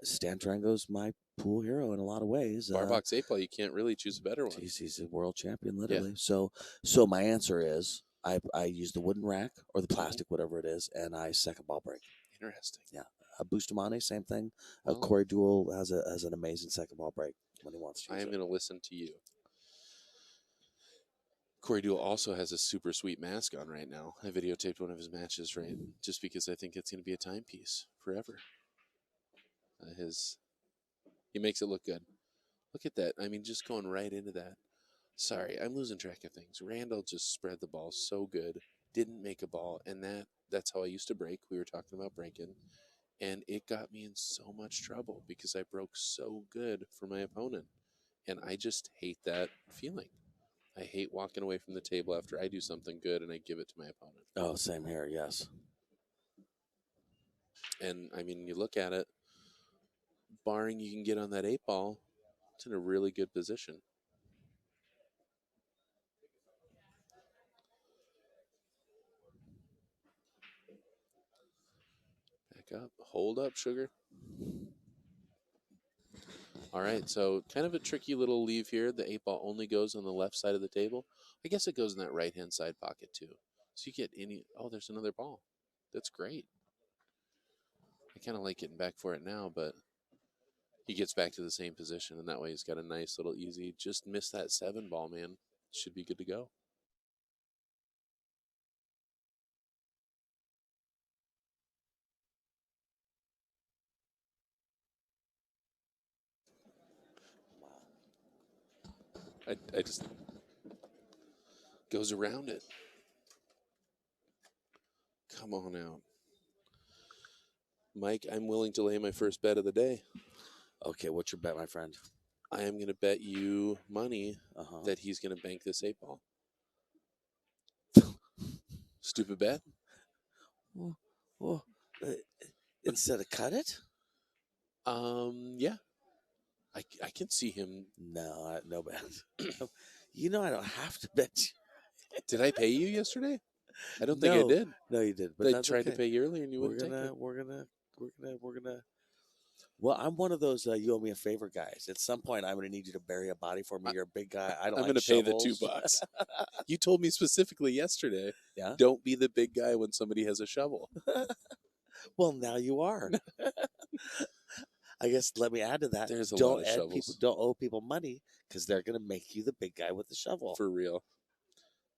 Stan Tringo's my pool hero in a lot of ways. Bar box 8-ball, you can't really choose a better one. He's a world champion, literally. Yeah. So my answer is I use the wooden rack or the plastic, whatever it is, and I second ball break. Interesting. Yeah. Bustamante, same thing. Well, Corey Duell has an amazing second ball break when he wants to use I am going to listen to you. Corey Duell also has a super sweet mask on right now. I videotaped one of his matches, right? Just because I think it's going to be a timepiece forever. He makes it look good. Look at that. I mean, just going right into that. Sorry, I'm losing track of things. Randall just spread the ball so good, didn't make a ball, and that's how I used to break. We were talking about breaking, and it got me in so much trouble because I broke so good for my opponent, and I just hate that feeling. I hate walking away from the table after I do something good and I give it to my opponent. Oh, same here, yes. And, I mean, you look at it, barring you can get on that 8-ball, it's in a really good position. Back up. Hold up, sugar. All right, so kind of a tricky little leave here. The 8-ball only goes on the left side of the table. I guess it goes in that right-hand side pocket, too. So you get oh, there's another ball. That's great. I kind of like getting back for it now, but he gets back to the same position, and that way he's got a nice little easy. Just miss that 7-ball, man. Should be good to go. I just goes around it. Come on out. Mike, I'm willing to lay my first bet of the day. Okay, what's your bet, my friend? I am going to bet you money that he's going to bank this 8-ball. Stupid bet? Well, instead of cut it? Yeah. I can see him. No, no bet. I don't have to bet you. Did I pay you yesterday? I don't think I did. No, you did. But I tried to pay you earlier and you wouldn't take it. We're gonna. Well, I'm one of those you owe me a favor guys. At some point, I'm gonna need you to bury a body for me. You're a big guy. I don't. I'm gonna pay the $2. You told me specifically yesterday. Yeah. Don't be the big guy when somebody has a shovel. Well, now you are. I guess let me add to that. There's a lot of shovels. Don't owe people money because they're gonna make you the big guy with the shovel. For real.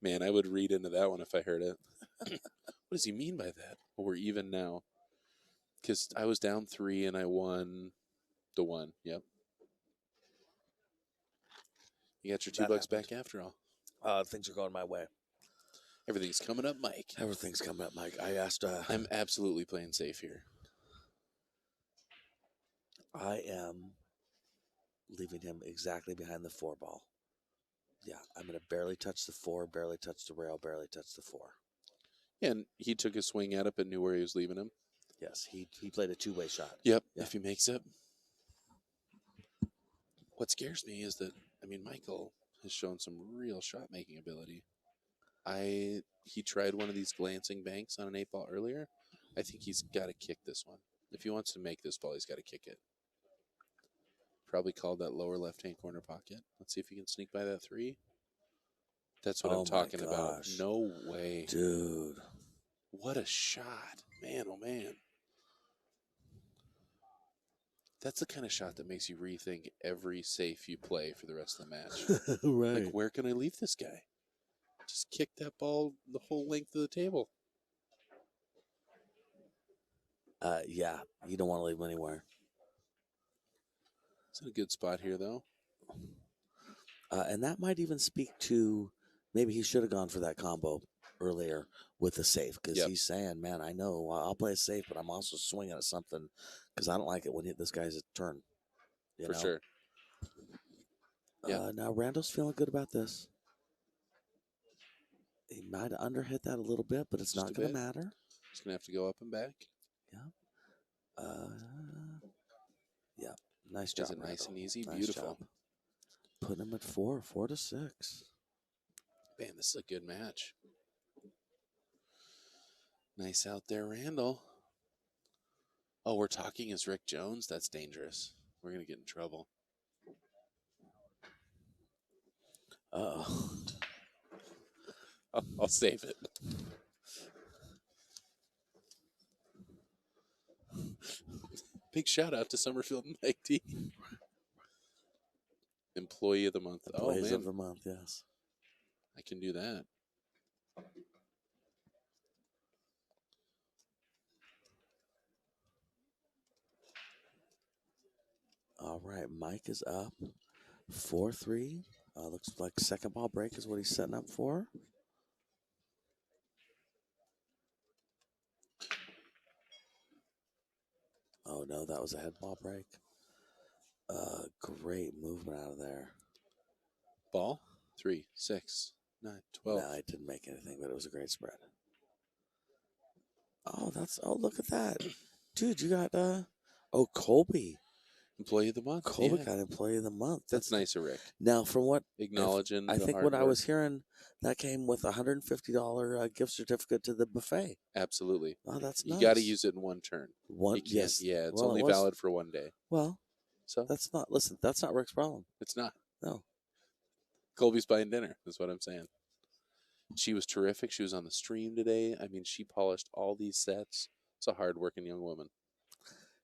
Man, I would read into that one if I heard it. What does he mean by that? Well, we're even now. Because I was down 3 and I won the 1. Yep. You got your $2 back after all. Things are going my way. Everything's coming up, Mike. Everything's coming up, Mike. I asked. I'm absolutely playing safe here. I am leaving him exactly behind the 4-ball. Yeah, I'm going to barely touch the 4, barely touch the rail, barely touch the 4. Yeah, and he took a swing at it, but knew where he was leaving him. Yes, he played a 2-way shot. Yep, yeah. If he makes it. What scares me is that, Michael, has shown some real shot making ability. He tried one of these glancing banks on an 8 ball earlier. I think he's got to kick this one. If he wants to make this ball, he's got to kick it. Probably called that lower left-hand corner pocket. Let's see if he can sneak by that 3. That's what I'm talking about. No way. Dude. What a shot. Man, oh man. That's the kind of shot that makes you rethink every safe you play for the rest of the match. Right. Like, where can I leave this guy? Just kick that ball the whole length of the table. Yeah, you don't want to leave him anywhere. It's in a good spot here, though. And that might even speak to maybe he should have gone for that combo earlier with the safe because he's saying, man, I know I'll play a safe, but I'm also swinging at something because I don't like it when this guy's a turn. For sure. Now, Randall's feeling good about this. He might have underhit that a little bit, but it's not going to matter. He's going to have to go up and back. Yeah. Nice job. Does it nice and easy. Nice Beautiful. Job. Putting him at 4 to 6. Man, this is a good match. Nice out there, Randall. Oh, we're talking as Rick Jones? That's dangerous. We're going to get in trouble. Uh-oh. I'll save it. Big shout out to Summerfield and Mike D. Employee of the month. Employees of the month, yes. I can do that. All right, Mike is up 4-3. Looks like second ball break is what he's setting up for. Oh, no, that was a head ball break. Great movement out of there. Ball, 3, 6, 9, 12. No, it didn't make anything, but it was a great spread. Oh, look at that. Dude, you got, Colby. Employee of the month. Colby got Employee of the Month. That's nice of Rick. Now, from what... Acknowledging I think what I was hearing, that came with a $150 gift certificate to the buffet. Absolutely. Oh, that's nice. You got to use it in one turn. Yes. Yeah, it's only valid for one day. Well, so that's not Rick's problem. It's not. No. Colby's buying dinner, is what I'm saying. She was terrific. She was on the stream today. I mean, she polished all these sets. It's a hard-working young woman.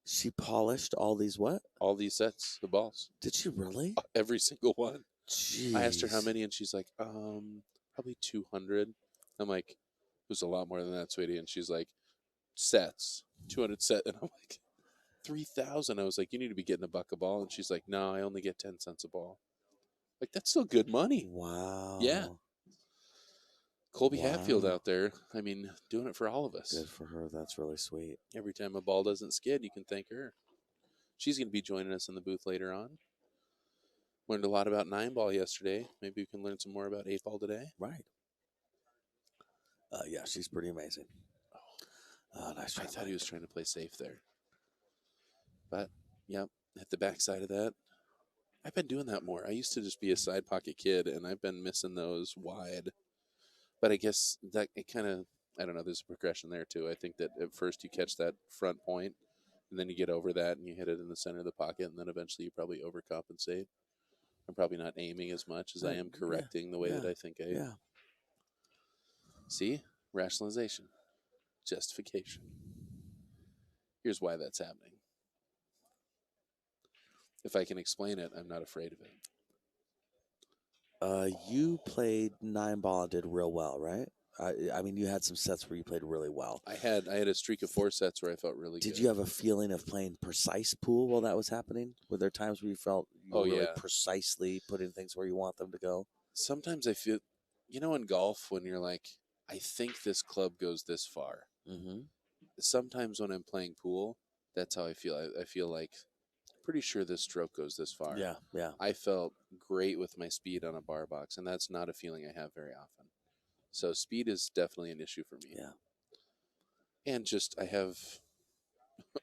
She polished all these what? All these sets, the balls. Did she really? Every single one. Jeez. I asked her how many, and she's like, probably 200. I'm like, it was a lot more than that, sweetie. And she's like, sets, 200 set. And I'm like, 3,000. I was like, you need to be getting $1 a ball. And she's like, no, I only get 10 cents a ball. Like, that's still good money. Wow. Yeah. Colby Hatfield out there, I mean, doing it for all of us. Good for her. That's really sweet. Every time a ball doesn't skid, you can thank her. She's going to be joining us in the booth later on. Learned a lot about 9-ball yesterday. Maybe we can learn some more about 8-ball today. Right. Yeah, she's pretty amazing. Nice try. I thought he was trying to play safe there. But, yep, hit the backside of that. I've been doing that more. I used to just be a side pocket kid, and I've been missing those wide. But I guess that it kind of, I don't know, there's a progression there too. I think that at first you catch that front point, and then you get over that and you hit it in the center of the pocket, and then eventually you probably overcompensate. I'm probably not aiming as much as I am correcting the way that I think I am. Yeah. See? Rationalization. Justification. Here's why that's happening. If I can explain it, I'm not afraid of it. You played 9-ball and did real well, right? I mean, you had some sets where you played really well. I had a streak of 4 sets where I felt really good. Did you have a feeling of playing precise pool while that was happening? Were there times where you felt you were really precisely putting things where you want them to go? Sometimes I feel, in golf when you're like, I think this club goes this far. Mm-hmm. Sometimes when I'm playing pool, that's how I feel. I feel like pretty sure this stroke goes this far. Yeah. I felt great with my speed on a bar box, and that's not a feeling I have very often. So speed is definitely an issue for me. Yeah. And just I have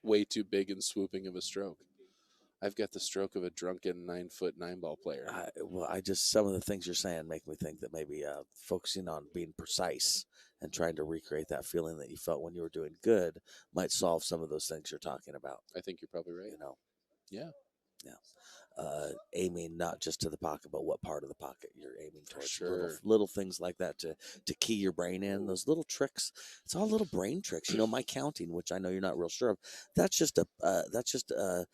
way too big and swooping of a stroke. I've got the stroke of a drunken 9-foot 9-ball player. Some of the things you're saying make me think that maybe focusing on being precise and trying to recreate that feeling that you felt when you were doing good might solve some of those things you're talking about. I think you're probably right. You know, Yeah. yeah. Aiming not just to the pocket, but what part of the pocket you're aiming towards. Sure. Little things like that to key your brain in. Those little tricks. It's all little brain tricks. You know, my counting, which I know you're not real sure of, that's just a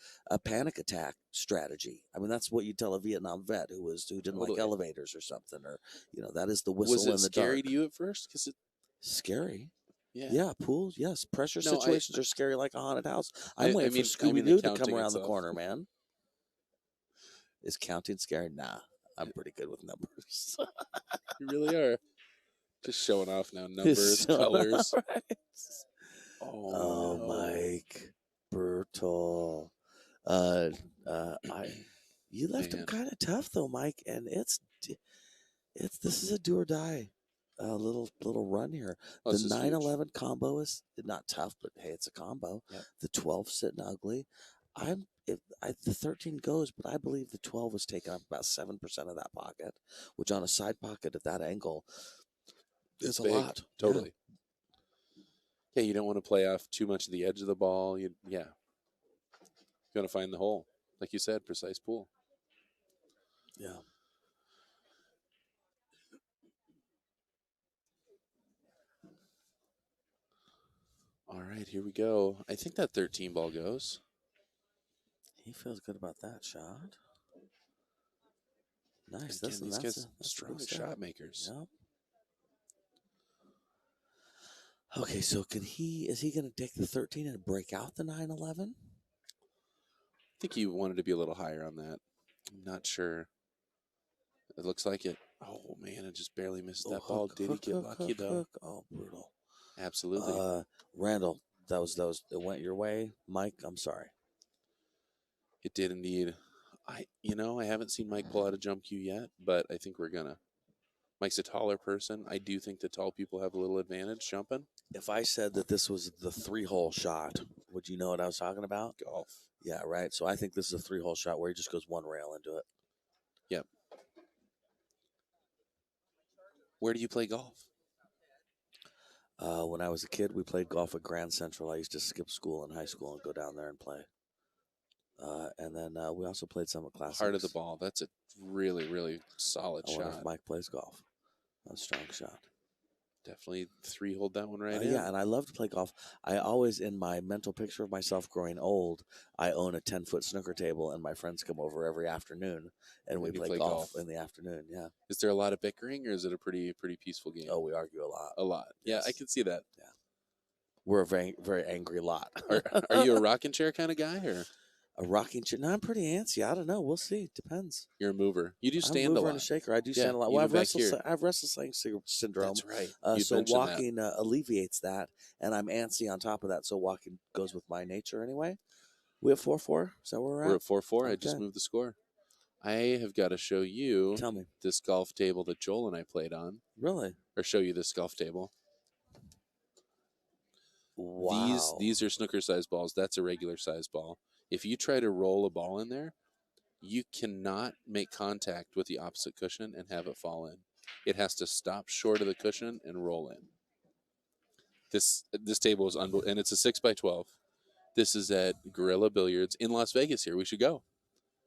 panic attack strategy. I mean, that's what you tell a Vietnam vet who didn't like elevators or something, or that is the whistle in the dark. Was it scary to you at first? Because scary. Yeah. Yeah, pools. Yes, pressure situations are scary like a haunted house. I'm waiting for I mean Scooby-Doo to come around the corner, man. Is counting scary? Nah, I'm pretty good with numbers. You really are. Just showing off now. Numbers, colors. Right. Oh, no. Mike Bertol. You left him kind of tough though, Mike, and this is a do or die. Little run here. The 9-11 combo is not tough, but hey, it's a combo. Yep. The 12 sitting ugly. The 13 goes, but I believe the 12 was taking up about 7% of that pocket, which on a side pocket at that angle is a lot. Totally. Yeah, you don't want to play off too much of the edge of the ball. You want to find the hole, like you said, precise pool. Yeah. All right, here we go. I think that 13 ball goes. He feels good about that shot. Nice. Again, these guys strong shot makers. Yep. Okay, so is he going to take the 13 and break out the 9-11? I think he wanted to be a little higher on that. I'm not sure. It looks like it. Oh, man, it just barely missed that ball. Did he get lucky, though? Oh, brutal. Absolutely. Randell, that was it went your way. Mike, I'm sorry. It did indeed. I haven't seen Mike pull out a jump cue yet, but I think we're going to. Mike's a taller person. I do think the tall people have a little advantage jumping. If I said that this was the 3-hole shot, would you know what I was talking about? Golf. Yeah, right. So I think this is a 3-hole shot where he just goes one rail into it. Yep. Where do you play golf? When I was a kid, we played golf at Grand Central. I used to skip school in high school and go down there and play. And then we also played some at Classics. Heart of the ball. That's a really, really solid shot. I wonder if Mike plays golf. A strong shot. Definitely 3-holed that one right in. Yeah, and I love to play golf. I always, in my mental picture of myself growing old, I own a 10-foot snooker table, and my friends come over every afternoon, and we play golf in the afternoon. Yeah. Is there a lot of bickering, or is it a pretty peaceful game? Oh, we argue a lot. A lot. Yes. Yeah, I can see that. Yeah. We're a very, very angry lot. Are you a rocking chair kind of guy, or a rocking chair? No, I'm pretty antsy. I don't know. We'll see. Depends. You're a mover. You do stand a lot. I'm a and a shaker. I do stand a lot. Well, I have restless leg syndrome. That's right. So walking alleviates that, and I'm antsy on top of that. So walking goes with my nature anyway. We have 4-4. Is that where we're at? We're at 4-4. Okay. I just moved the score. I have got to show you. Tell me. This golf table that Joel and I played on. Really? Or show you this golf table. Wow. These are snooker size balls. That's a regular size ball. If you try to roll a ball in there, you cannot make contact with the opposite cushion and have it fall in. It has to stop short of the cushion and roll in. This table is unbelievable, and it's a 6x12. This is at Gorilla Billiards in Las Vegas here. We should go.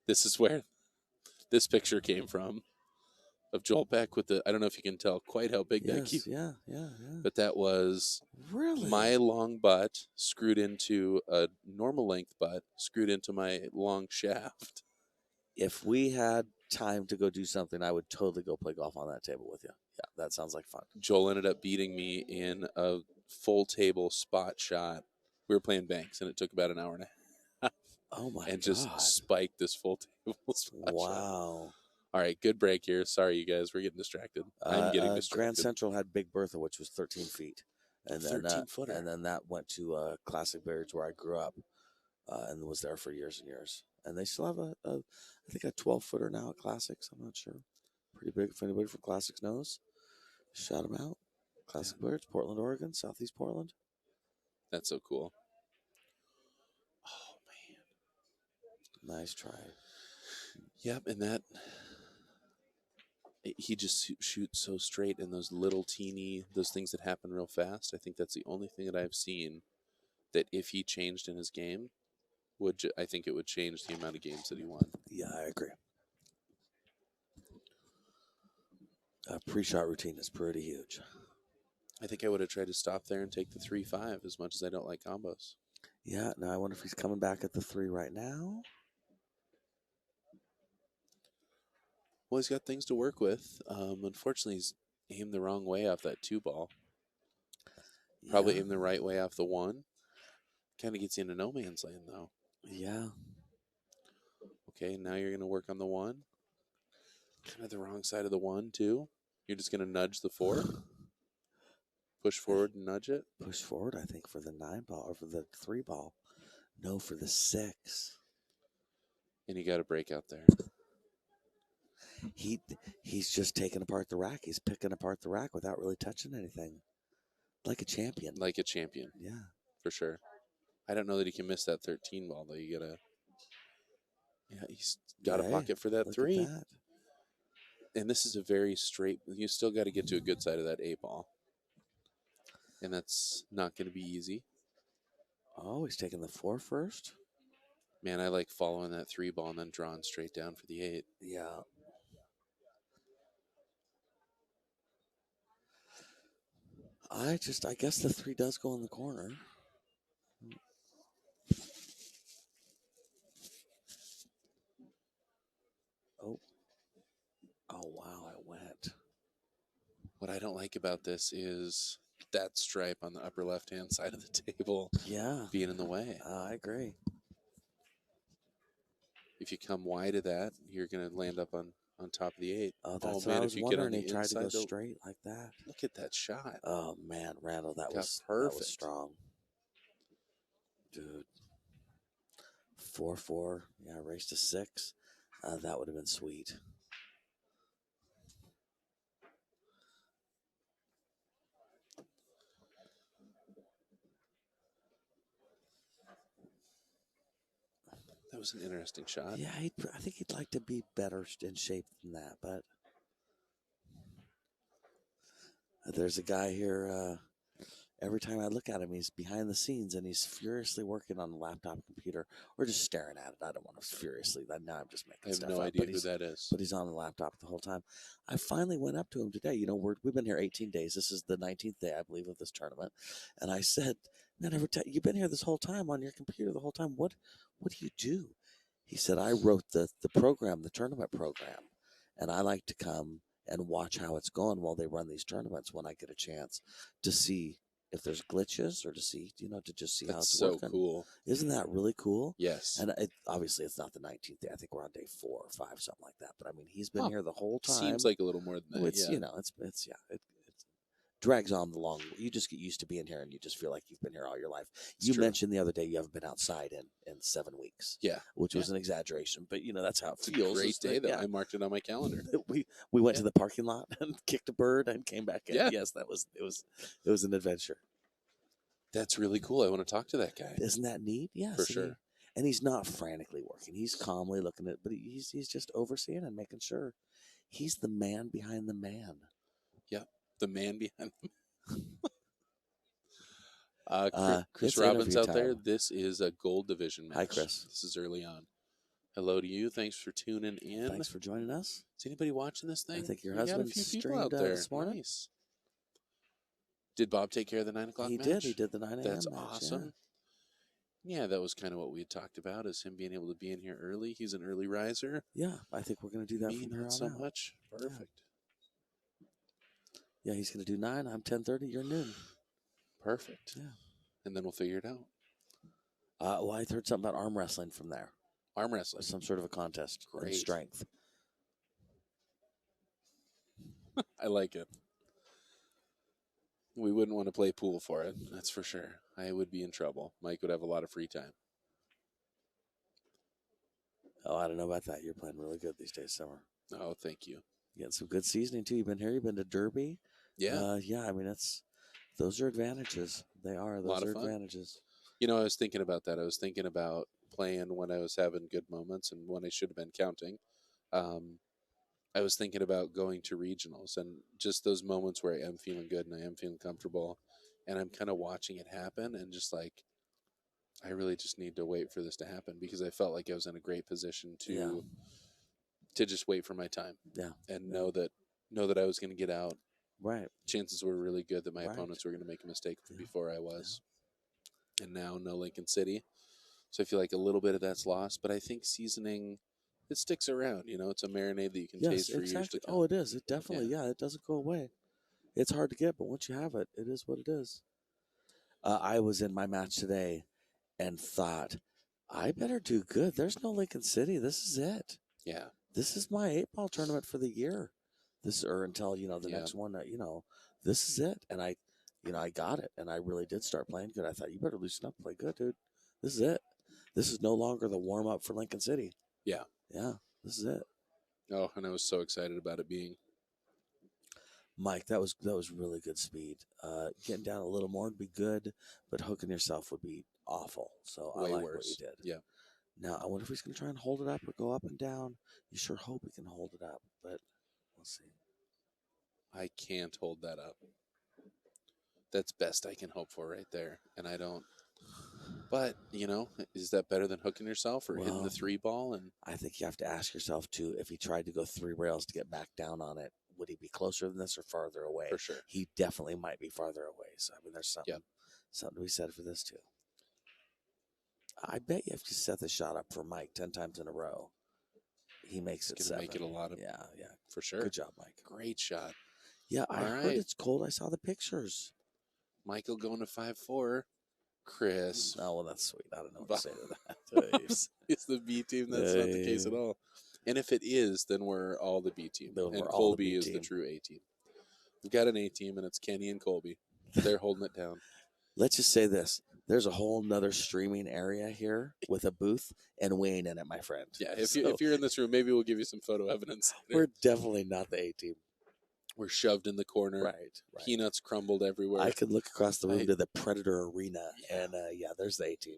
This is where this picture came from of Joel Peck with I don't know if you can tell quite how big that cube. Yeah. But that was really my long butt screwed into a normal length butt, screwed into my long shaft. If we had time to go do something, I would totally go play golf on that table with you. Yeah, that sounds like fun. Joel ended up beating me in a full table spot shot. We were playing banks, and it took about an hour and a half. Oh, my God. And just spiked this full table spot wow. shot. All right, good break here. Sorry, you guys. We're getting distracted. I'm getting distracted. Grand Central had Big Bertha, which was 13 feet. And then, 13-footer. And then that went to Classic Billiards where I grew up and was there for years and years. And they still have I think a 12-footer now at Classics. I'm not sure. Pretty big. If anybody from Classics knows, shout them out. Classic Billiards, Portland, Oregon, Southeast Portland. That's so cool. Oh, man. Nice try. Yep, and that he just shoots so straight, and those little teeny those things that happen real fast. I think that's the only thing that I've seen that if he changed in his game I think it would change the amount of games that he won. Yeah, I agree. Pre-shot routine is pretty huge. I think I would have tried to stop there and take the 3-5 as much as I don't like combos. Yeah, now I wonder if he's coming back at the 3 right now. Well, he's got things to work with. Unfortunately, he's aimed the wrong way off that 2 ball. Probably aimed the right way off the 1. Kind of gets you into no man's land, though. Yeah. Okay, now you're going to work on the 1. Kind of the wrong side of the 1, too. You're just going to nudge the 4. Push forward and nudge it. Push forward, I think, for the 9 ball or for the 3 ball. No, for the 6. And you got to break out there. He's just taking apart the rack. He's picking apart the rack without really touching anything. Like a champion. Like a champion. Yeah. For sure. I don't know that he can miss that 13 ball, though. You got to... Yeah, he's got a pocket for that 3. That. And this is a very straight... You still got to get to a good side of that 8 ball. And that's not going to be easy. Oh, he's taking the 4 first? Man, I like following that 3 ball and then drawing straight down for the 8. Yeah. I guess the 3 does go in the corner. Oh, wow, it went. What I don't like about this is that stripe on the upper left-hand side of the table being in the way. I agree. If you come wide of that, you're going to land up on top of the 8. Oh, that's what I was wondering. He tried to go straight like that. Look at that shot. Oh, man, Randall, that was perfect. That was strong. Dude. 4-4. Yeah, race to 6. That would have been sweet. That was an interesting shot. Yeah, I think he'd like to be better in shape than that, but there's a guy here. Every time I look at him, he's behind the scenes and he's furiously working on the laptop computer or just staring at it. I don't want to furiously. Now I'm just making stuff up. I have no idea who that is. But he's on the laptop the whole time. I finally went up to him today. You know, we've been here 18 days. This is the 19th day, I believe, of this tournament. And I said, man, you've been here this whole time on your computer the whole time. What do you do? He said, I wrote the program, the tournament program, and I like to come and watch how it's going while they run these tournaments when I get a chance to see if there's glitches or to see, to just see how it's working. That's so cool. Isn't that really cool? Yes. And obviously it's not the 19th day. I think we're on day 4 or 5, something like that. But I mean, he's been here the whole time. Seems like a little more than that. It's, it drags on the long. You just get used to being here and you just feel like you've been here all your life. You mentioned the other day you haven't been outside in 7 weeks. Yeah. Which was an exaggeration, but that's how it feels. Great day though. I marked it on my calendar. we went to the parking lot and kicked a bird and came back in. Yeah. Yes, it was an adventure. That's really cool. I want to talk to that guy. Isn't that neat? Yeah. For sure. And he's not frantically working. He's calmly looking at, but he's just overseeing and making sure he's the man behind the man. Yep. The man behind the man. Chris Robbins out there. This is a gold division match. Hi, Chris. This is early on. Hello to you. Thanks for tuning in. Thanks for joining us. Is anybody watching this thing? I think your husband got a few people streamed out there this morning. Nice. Did Bob take care of the 9 o'clock match? He did the 9 a.m. That's match, awesome. Yeah, that was kind of what we had talked about, is him being able to be in here early. He's an early riser. Yeah, I think we're going to do that from here on so out. much. Perfect. Yeah, he's going to do 9. I'm 10:30. You're noon. Perfect. Yeah. And then we'll figure it out. Well, I heard something about arm wrestling from there. Arm wrestling. Some sort of a contest. Great. In strength. I like it. We wouldn't want to play pool for it, that's for sure. I would be in trouble. Mike would have a lot of free time. Oh, I don't know about that. You're playing really good these days, Summer. Oh, thank you. You got some good seasoning, too. You've been here. You've been to Derby. Yeah. Yeah, I mean, those are advantages. They are. Those are advantages. I was thinking about that. I was thinking about playing when I was having good moments and when I should have been counting. Um, I was thinking about going to regionals and just those moments where I am feeling good and I am feeling comfortable and I'm kind of watching it happen and just like I really just need to wait for this to happen because I felt like I was in a great position Yeah. to just wait for my time Yeah. and Yeah. know that I was going to get out. Right. Chances were really good that my Right. opponents were going to make a mistake Yeah. before I was. And now no Lincoln City. So I feel like a little bit of that's lost, but I think seasoning it sticks around, you know, it's a marinade that you can Yes, taste for years to exactly. come. Oh, it is. It definitely, Yeah. yeah, it doesn't go away. It's hard to get, but once you have it, it is what it is. I was in my match today and thought, I better do good. There's no Lincoln City. This is it. Yeah. This is my 8-ball tournament for the year. This or until the Yeah. next one. This is it. And I got it, and I really did start playing good. I thought, you better loosen up, play good, dude. This is it. This is no longer the warm up for Lincoln City. Yeah. Yeah, this is it. Oh, and I was so excited about it being. Mike, that was really good speed. Getting down a little more would be good, but hooking yourself would be awful. So Way I like worse. what you did. Yeah. Now I wonder if he's going to try and hold it up or go up and down. You sure hope he can hold it up, but we'll see. I can't hold that up. That's best I can hope for right there. And I don't. But, you know, is that better than hooking yourself or hitting Well, the 3-ball? And I think you have to ask yourself too, if he tried to go 3 rails to get back down on it, would he be closer than this or farther away? for sure. He definitely might be farther away. So I mean, there's something Yep. something to be said for this too. I bet you if you set the shot up for Mike 10 times in a row, he makes it Gonna 7. make it a lot of. Yeah. For sure. Good job, Mike. Great shot. Yeah, I All heard right. it's cold. I saw the pictures. Michael going to 5-4. Chris. Oh, well, that's sweet. I don't know what to say to that. Jeez. It's the B team. That's not the case at all. And if it is, then we're all the B team. Then And we're all the Colby B is the team. true A team. We've got an A team, and it's Kenny and Colby. They're holding it down. Let's just say this. There's a whole nother streaming area here with a booth, and we ain't in it, my friend. Yeah, if you're in this room, maybe we'll give you some photo evidence. We're definitely not the A team. We're shoved in the corner. Right. Peanuts crumbled everywhere. I could look across the room to the Predator Arena, and there's the A team.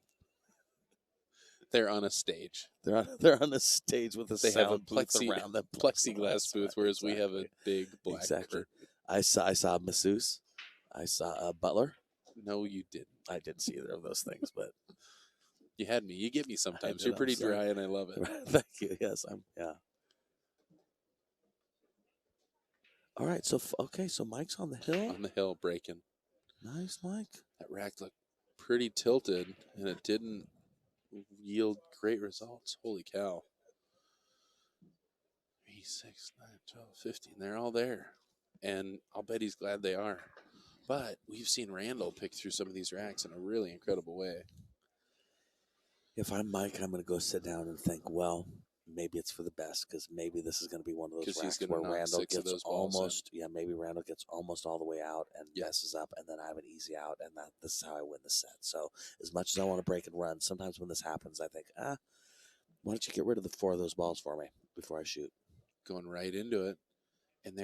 They're on a stage. They're on a stage with a They have a sound booth around them. plexiglass booth, whereas we have a big black Exactly. curtain. I saw masseuse. I saw a butler. No, you didn't. I didn't see either of those things, but You had me. You get me sometimes. did, You're pretty I'm sorry. dry, and I love it. Thank you. Yes, yeah. All right, so Mike's on the hill. On the hill, breaking. Nice, Mike. That rack looked pretty tilted, and it didn't yield great results. Holy cow. 3, 6, 9, 12, 15. They're all there. And I'll bet he's glad they are. But we've seen Randell pick through some of these racks in a really incredible way. If I'm Mike, I'm going to go sit down and think, well, maybe it's for the best because maybe this is going to be one of those racks where Randell gets almost, maybe Randell gets almost all the way out and messes up, and then I have an easy out, and this is how I win the set. So as much as I want to break and run, sometimes when this happens, I think, why don't you get rid of the 4 of those balls for me before I shoot? Going right into it. And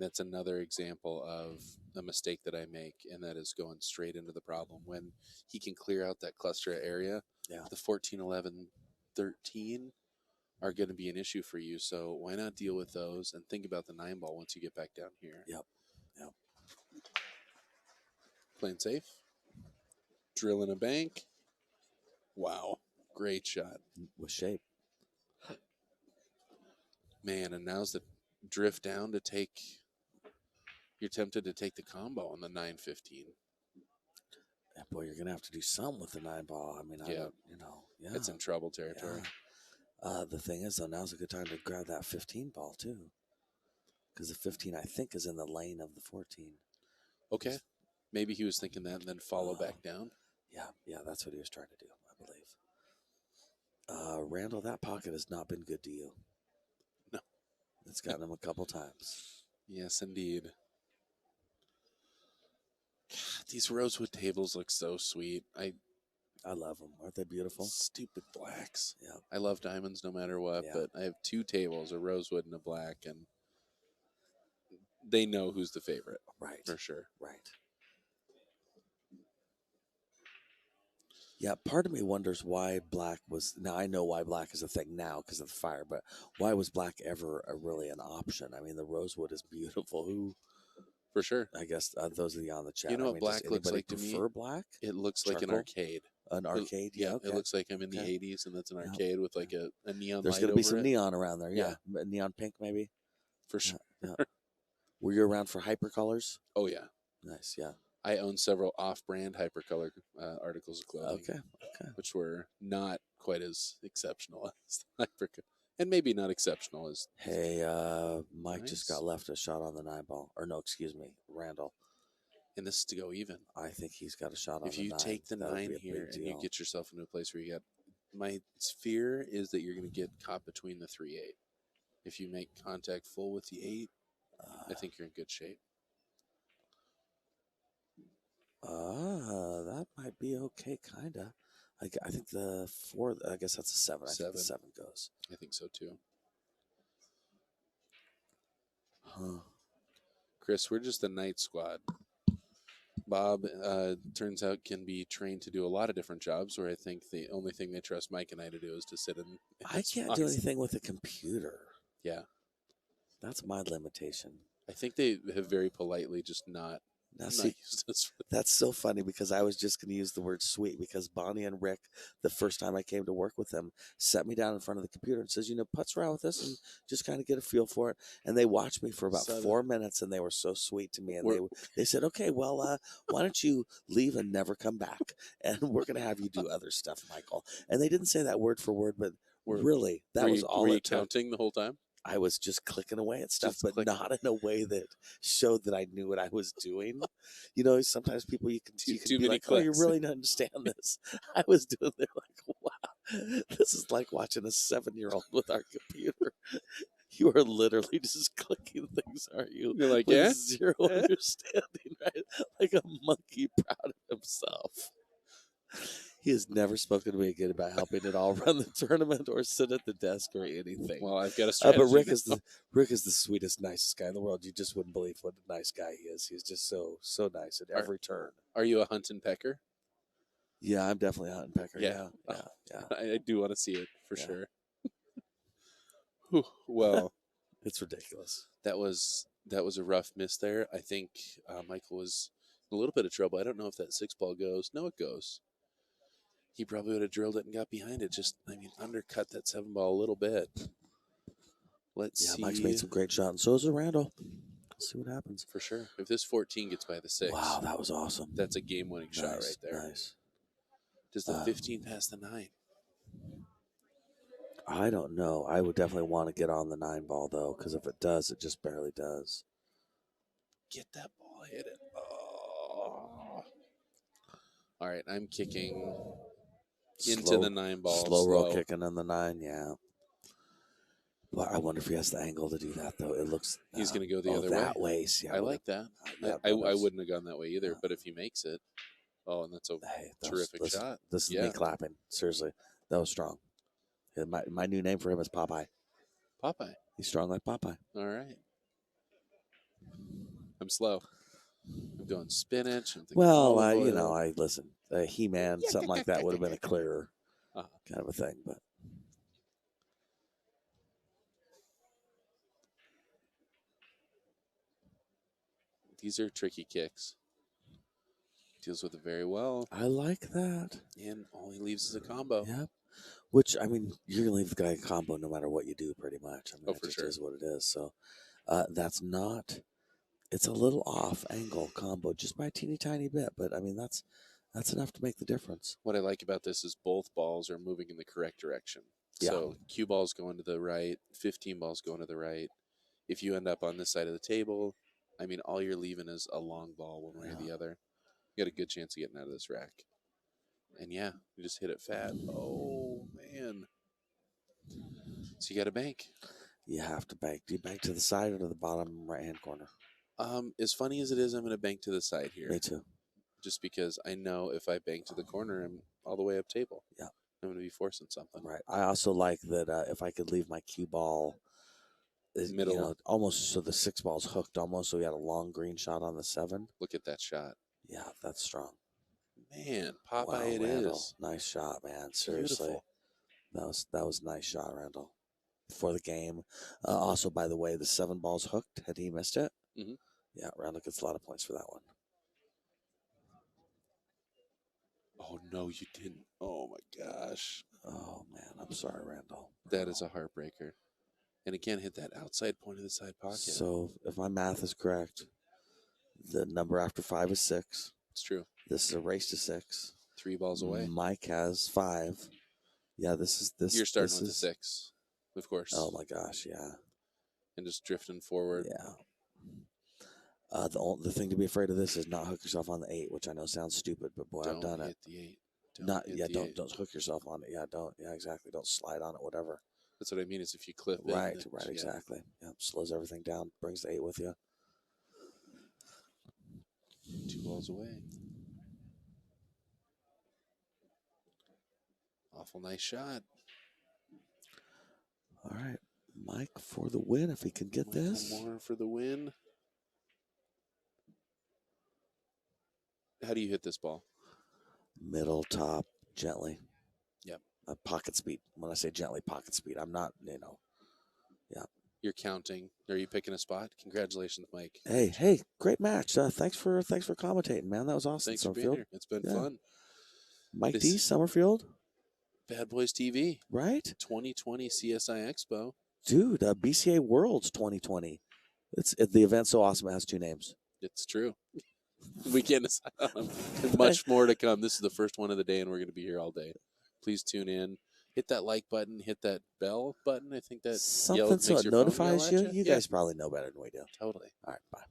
that's another example of a mistake that I make, and that is going straight into the problem. When he can clear out that cluster area, the 14, 11, 13 are going to be an issue for you. So why not deal with those and think about the 9-ball once you get back down here? Yep. Playing safe. Drilling a bank. Wow. Great shot. With shape. Man, and now's the drift down to take. You're tempted to take the combo on the 9-15. Yeah, boy, you're going to have to do something with the 9-ball. I mean, It's in trouble territory. The thing is, though, now's a good time to grab that 15 ball, too. Because the 15, I think, is in the lane of the 14. Okay. Maybe he was thinking that and then follow back down. Yeah, that's what he was trying to do, I believe. Randall, that pocket has not been good to you. No. It's gotten him a couple times. Yes, indeed. God, these rosewood tables look so sweet. I love them. Aren't they beautiful? Stupid blacks. Yeah. I love diamonds no matter what, but I have 2 tables, a rosewood and a black, and they know who's the favorite. Right. For sure. Right. Yeah, part of me wonders why black was. Now I know why black is a thing now because of the fire, but why was black ever really an option? I mean, the rosewood is beautiful. Who, For sure. I guess, those of you on the You chat. know I what mean, does black looks anybody like to me? prefer black? It looks like an Charcoal? arcade. An arcade? Yeah, Yeah, okay. it looks like I'm in the Okay. 80s, and that's an Yeah. arcade with like a neon There's light going to be over some it. neon around there. Yeah. Yeah, neon pink maybe. For sure. Yeah. Were you around for hypercolors? Oh yeah, Nice. Yeah. I own several off-brand hypercolor articles of clothing, Okay. Okay. which were not quite as exceptional as the hypercolor, and maybe not exceptional as. Hey, Mike just Nice. got left a shot on the 9 ball. Or no, excuse me, Randall. And this is to go even. I think he's got a shot on If the you 9. take the That'll 9 be a here big and you deal. get yourself into a place where you got, my fear is that you're going to get caught between the 3-8. If you make contact full with the 8, I think you're in good shape. That might be okay, kinda. I think the 4. I guess that's a 7. I think the 7 goes. I think so too. Huh. Chris, we're just a night squad. Bob, turns out, can be trained to do a lot of different jobs, where I think the only thing they trust Mike and I to do is to sit in. I can't do anything with a computer. Yeah. That's my limitation. I think they have very politely just not See, used us. that's so funny because I was just going to use the word sweet because Bonnie and Rick, the first time I came to work with them, set me down in front of the computer and says, putz around with this and just kind of get a feel for it. And they watched me for about 4 minutes and they were so sweet to me. And they said, okay, well, why don't you leave and never come back? And we're going to have you do other stuff, Michael. And they didn't say that word for word, but really, that was all Were you it took. counting the whole time? I was just clicking away at stuff, but not in a way that showed that I knew what I was doing. Sometimes people you can be like, "Oh, you really don't understand this." I was doing it like, "Wow, this is like watching a 7-year-old with our computer." You are literally just clicking things, aren't you? You're like, with yeah, zero understanding, right? Like a monkey proud of himself. He has never spoken to me again about helping at all run the tournament or sit at the desk or anything. Well, I've got a strategy. But Rick is the sweetest, nicest guy in the world. You just wouldn't believe what a nice guy he is. He's just so nice at every turn. Are you a hunt and pecker? Yeah, I'm definitely a hunt and pecker. Yeah. I do want to see it for sure. Well, it's ridiculous. That was a rough miss there. I think Michael was in a little bit of trouble. I don't know if that 6-ball goes. No, it goes. He probably would have drilled it and got behind it. Undercut that 7-ball a little bit. Let's see. Mike's made some great shots, and so has Randall. Let's see what happens. For sure. If this 14 gets by the 6. Wow, that was awesome. That's a game-winning shot right there. Nice. Does the 15 pass the 9? I don't know. I would definitely want to get on the 9-ball, though, because if it does, it just barely does. Get that ball, hit it. Oh. All right, I'm kicking into the 9-ball. Slow roll kicking on the 9, yeah. Well, I wonder if he has the angle to do that, though. It looks... He's going to go the other way. That way. See, I like that. I wouldn't have gone that way either, but if he makes it... Oh, and that's a terrific shot. This is me clapping. Seriously. That was strong. My new name for him is Popeye. Popeye. He's strong like Popeye. All right. I'm slow. I'm doing spinach. I listen. He-Man, something like that would have been a clearer kind of a thing, but... These are tricky kicks. Deals with it very well. I like that. And all he leaves is a combo. Yep. Which, you're going to leave the guy a combo no matter what you do, pretty much. It just is what it is. So, that's not... It's a little off angle combo, just by a teeny tiny bit. But, that's enough to make the difference. What I like about this is both balls are moving in the correct direction. Yeah. So, cue ball's going to the right, 15 ball's going to the right. If you end up on this side of the table, all you're leaving is a long ball one way or the other. You got a good chance of getting out of this rack. And you just hit it fat. Oh, man. So you got to bank. You have to bank. Do you bank to the side or to the bottom right-hand corner? As funny as it is, I'm going to bank to the side here. Me too. Just because I know if I bank to the corner, I'm all the way up table. Yeah. I'm going to be forcing something. Right. I also like that if I could leave my cue ball middle, almost so the 6-ball's hooked almost, so we had a long green shot on the 7. Look at that shot. Yeah, that's strong. Man, Popeye Wow, it Randall, is. nice shot, man. Seriously, Beautiful. that was a nice shot, Randall. For the game. Also, by the way, the 7 balls hooked. Had he missed it? Mhm. Yeah, Randall gets a lot of points for that one. Oh, no, you didn't. Oh, my gosh. Oh man, I'm sorry, Randall. That is a heartbreaker. And again, hit that outside point of the side pocket. So, if my math is correct, the number after 5 is 6. It's true. This is a race to 6. 3 balls away. Mike has 5. Yeah, this is this. You're starting this with is, the 6, of course. Oh my gosh, yeah, And just drifting forward. yeah. The thing to be afraid of this is not hook yourself on the 8, which I know sounds stupid, but boy, I've done Don't it. hit the 8. Don't hook yourself on it. Yeah, don't. Yeah, exactly. Don't slide on it. Whatever. That's what I mean. Is if you clip it, Right, then- right, yeah. exactly. Yeah, slows everything down. Brings the 8 with you. 2 balls away. Awful nice shot. All right, Mike for the win. If he can get Michael this. Moore for the win. How do you hit this ball? Middle, top, gently. Yep. Pocket speed. When I say gently, pocket speed. I'm not, Yeah. You're counting. Are you picking a spot? Congratulations, Mike. Hey, great match. Thanks for commentating, man. That was awesome. Thanks for being Summerfield. here. It's been Yeah. fun. Mike This- D, Summerfield, Bad Boys TV, right? 2020 CSI Expo. Dude, BCA Worlds 2020. The event's so awesome. It has 2 names. It's true. We can't decide on them. Much more to come. This is the first one of the day, and we're going to be here all day. Please tune in. Hit that like button. Hit that bell button. I think that Something so makes it your phone notifies yell you. at You Yeah. guys probably know better than we do. Totally. All right, bye.